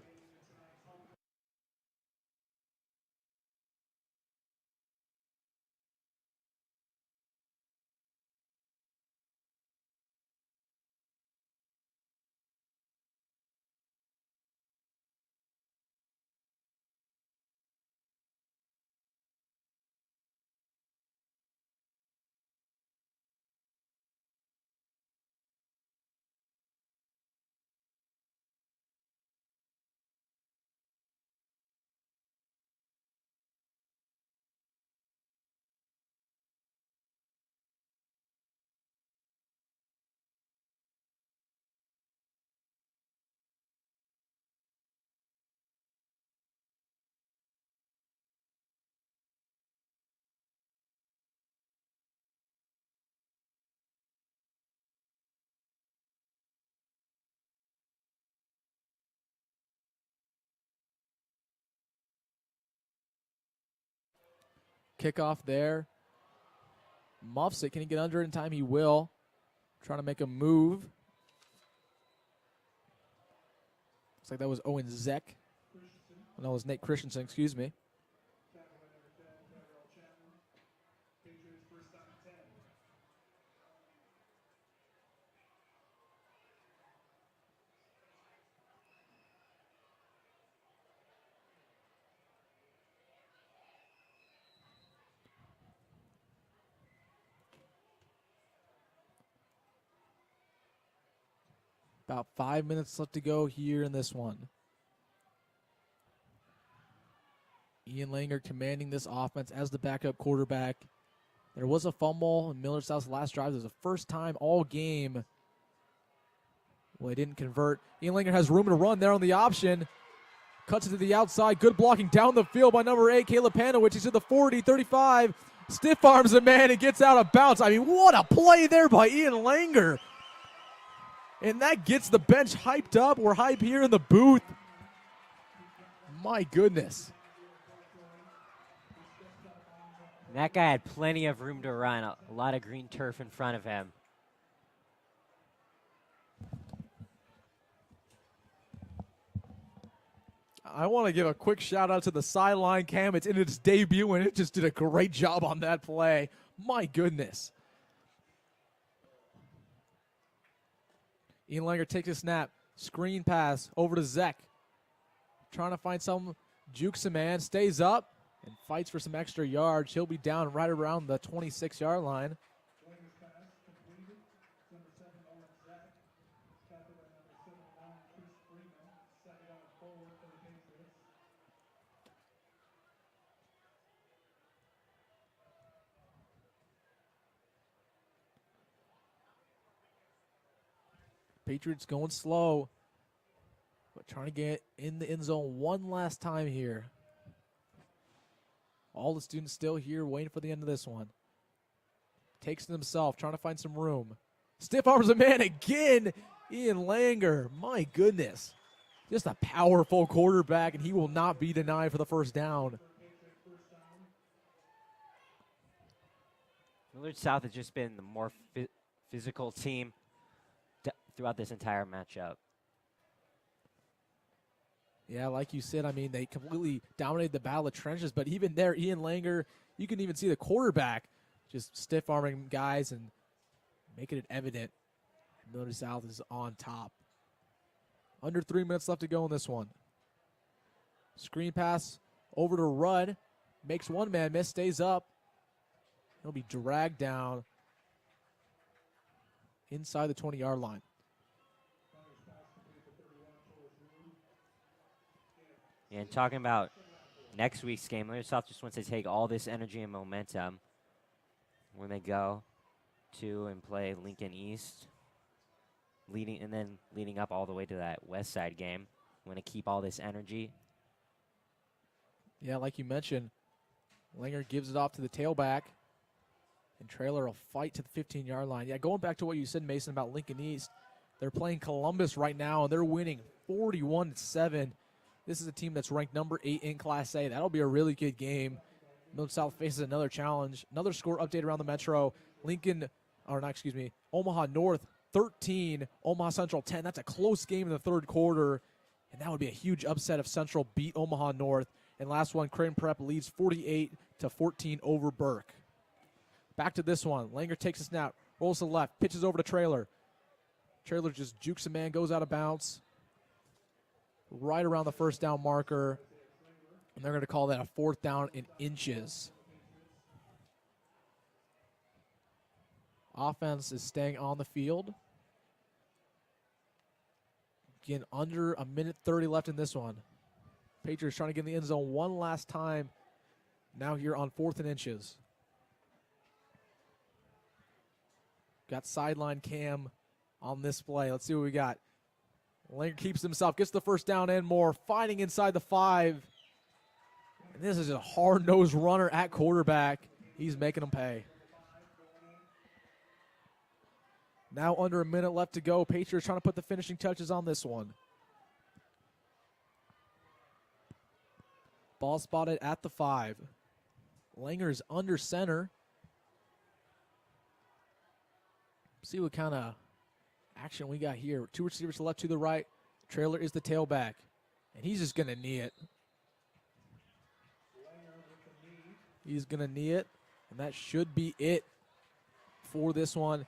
Kickoff there. Muffs it. Can he get under it in time? He will. Trying to make a move. Looks like that was Owen Zeck. No, it was Nate Christensen, excuse me. About 5 minutes left to go here in this one. Ian Langer commanding this offense as the backup quarterback. There was a fumble in Millard South's last drive. It was the first time all game. Well, they didn't convert. Ian Langer has room to run there on the option. Cuts it to the outside. Good blocking down the field by number 8, Caleb Panowich. He's to the 40, 35. Stiff arms the man and gets out of bounds. I mean, what a play there by Ian Langer. And that gets the bench hyped up. We're hype here in the booth. My goodness. And that guy had plenty of room to run, a lot of green turf in front of him. I want to give a quick shout out to the sideline cam. It's in its debut, and it just did a great job on that play. My goodness. Ian Langer takes a snap. Screen pass over to Zek. Trying to find some. Jukes a man. Stays up and fights for some extra yards. He'll be down right around the 26-yard line. Patriots going slow, but trying to get in the end zone one last time here. All the students still here waiting for the end of this one. Takes it himself, trying to find some room. Stiff arms a man again. Ian Langer, my goodness. Just a powerful quarterback, and he will not be denied for the first down. Millard South has just been the more physical team throughout this entire matchup. Yeah, like you said, I mean, they completely dominated the battle of trenches, but even there, Ian Langer, you can even see the quarterback just stiff-arming guys and making it evident Millard South is on top. Under 3 minutes left to go in this one. Screen pass over to Rudd. Makes one man miss, stays up. He'll be dragged down inside the 20-yard line. And talking about next week's game, Millard South just wants to take all this energy and momentum when they go to and play Lincoln East, leading up all the way to that West Side game. Want to keep all this energy. Yeah, like you mentioned, Langer gives it off to the tailback, and Trailer will fight to the 15-yard line. Yeah, going back to what you said, Mason, about Lincoln East, they're playing Columbus right now, and they're winning 41-7. This is a team that's ranked number 8 in Class A. That'll be a really good game. Millard South faces another challenge. Another score update around the Metro. Omaha North 13, Omaha Central 10. That's a close game in the third quarter, and that would be a huge upset if Central beat Omaha North. And last one, Creighton Prep leads 48-14 over Burke. Back to this one. Langer takes a snap, rolls to the left, pitches over to Trailer. Trailer just jukes a man, goes out of bounds. Right around the first down marker, and they're going to call that a 4th down in inches. Offense is staying on the field. Again, under a minute 30 left in this one. Patriots trying to get in the end zone one last time. Now here on 4th and inches. Got sideline cam on this play. Let's see what we got. Langer keeps himself, gets the first down and more, fighting inside the 5. And this is a hard-nosed runner at quarterback. He's making them pay. Now under a minute left to go. Patriots trying to put the finishing touches on this one. Ball spotted at the 5. Langer's under center. See what kind of action we got here. 2 receivers to the left, to the right. Trailer is the tailback, and he's just going to knee it. He's going to knee it, and that should be it for this one.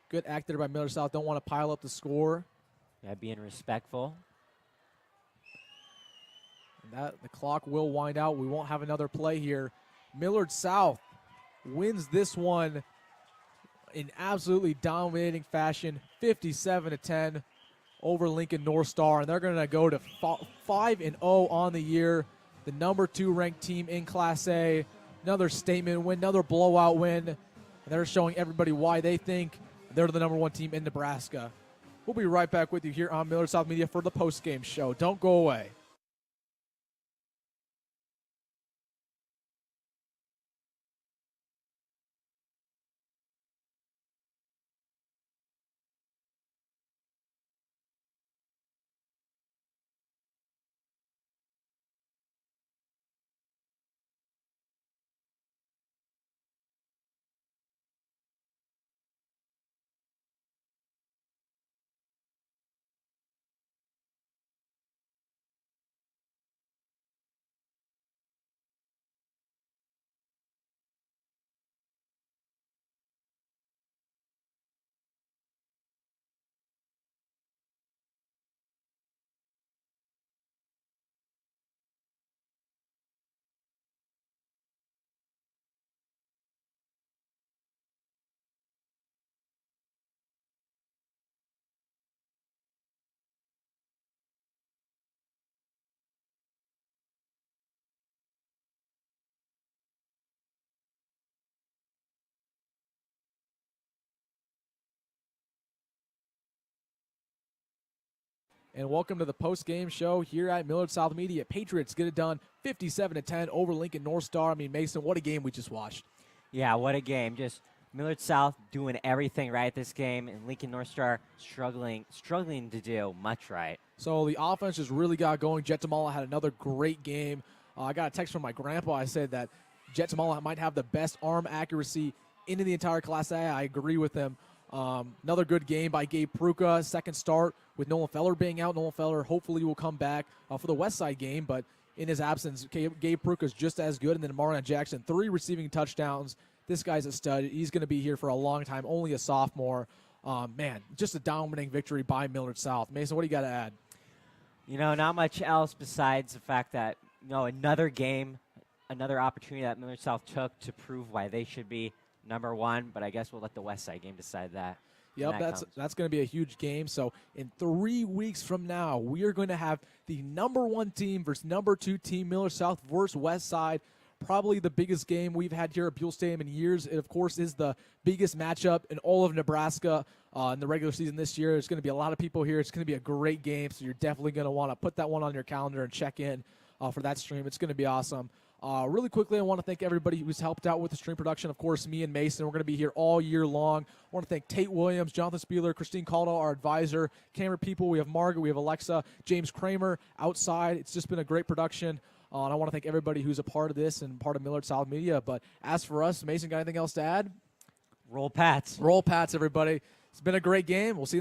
Good act there by Millard South. Don't want to pile up the score. Yeah, being respectful. And the clock will wind out. We won't have another play here. Millard South wins this one in absolutely dominating fashion, 57-10 over Lincoln North Star, and they're going to go to 5-0 on the year, the number 2 ranked team in Class A. Another statement win, another blowout win, and they're showing everybody why they think they're the number 1 team in Nebraska. We'll be right back with you here on Millard South Media for the postgame show. Don't go away. and welcome to the post-game show here at Millard South Media. Patriots get it done 57-10 over Lincoln North Star. I mean, Mason, what a game we just watched. Yeah, what a game. Just Millard South doing everything right this game, and Lincoln North Star struggling to do much right. So the offense just really got going. Jet Tamala had another great game. I got a text from my grandpa. I said that Jet Tamala might have the best arm accuracy in the entire Class A. I agree with him. Another good game by Gabe Pruka. Second start with Nolan Feller being out. Nolan Feller hopefully will come back for the West Side game, but in his absence, Gabe Pruka is just as good. And then Marion Jackson, 3 receiving touchdowns. This guy's a stud. He's going to be here for a long time, only a sophomore. Man, just a dominating victory by Millard South. Mason, what do you got to add? You know, not much else besides the fact that, another game, another opportunity that Millard South took to prove why they should be number 1, but I guess we'll let the West Side game decide that. Yep, that's going to be a huge game. So in 3 weeks from now, we are going to have the number 1 team versus number 2 team, Millard South versus West Side. Probably the biggest game we've had here at Buell Stadium in years. It, of course, is the biggest matchup in all of Nebraska in the regular season this year. There's going to be a lot of people here. It's going to be a great game, so you're definitely going to want to put that one on your calendar and check in for that stream. It's going to be awesome. Really quickly, I want to thank everybody who's helped out with the stream production. Of course, me and Mason, we're going to be here all year long. I want to thank Tate Williams, Jonathan Spieler, Christine Caldwell, our advisor, camera people. We have Margaret, we have Alexa, James Kramer outside. It's just been a great production. And I want to thank everybody who's a part of this and part of Millard South Media. But as for us, Mason, got anything else to add? Roll Pats. Roll Pats, everybody. It's been a great game. We'll see you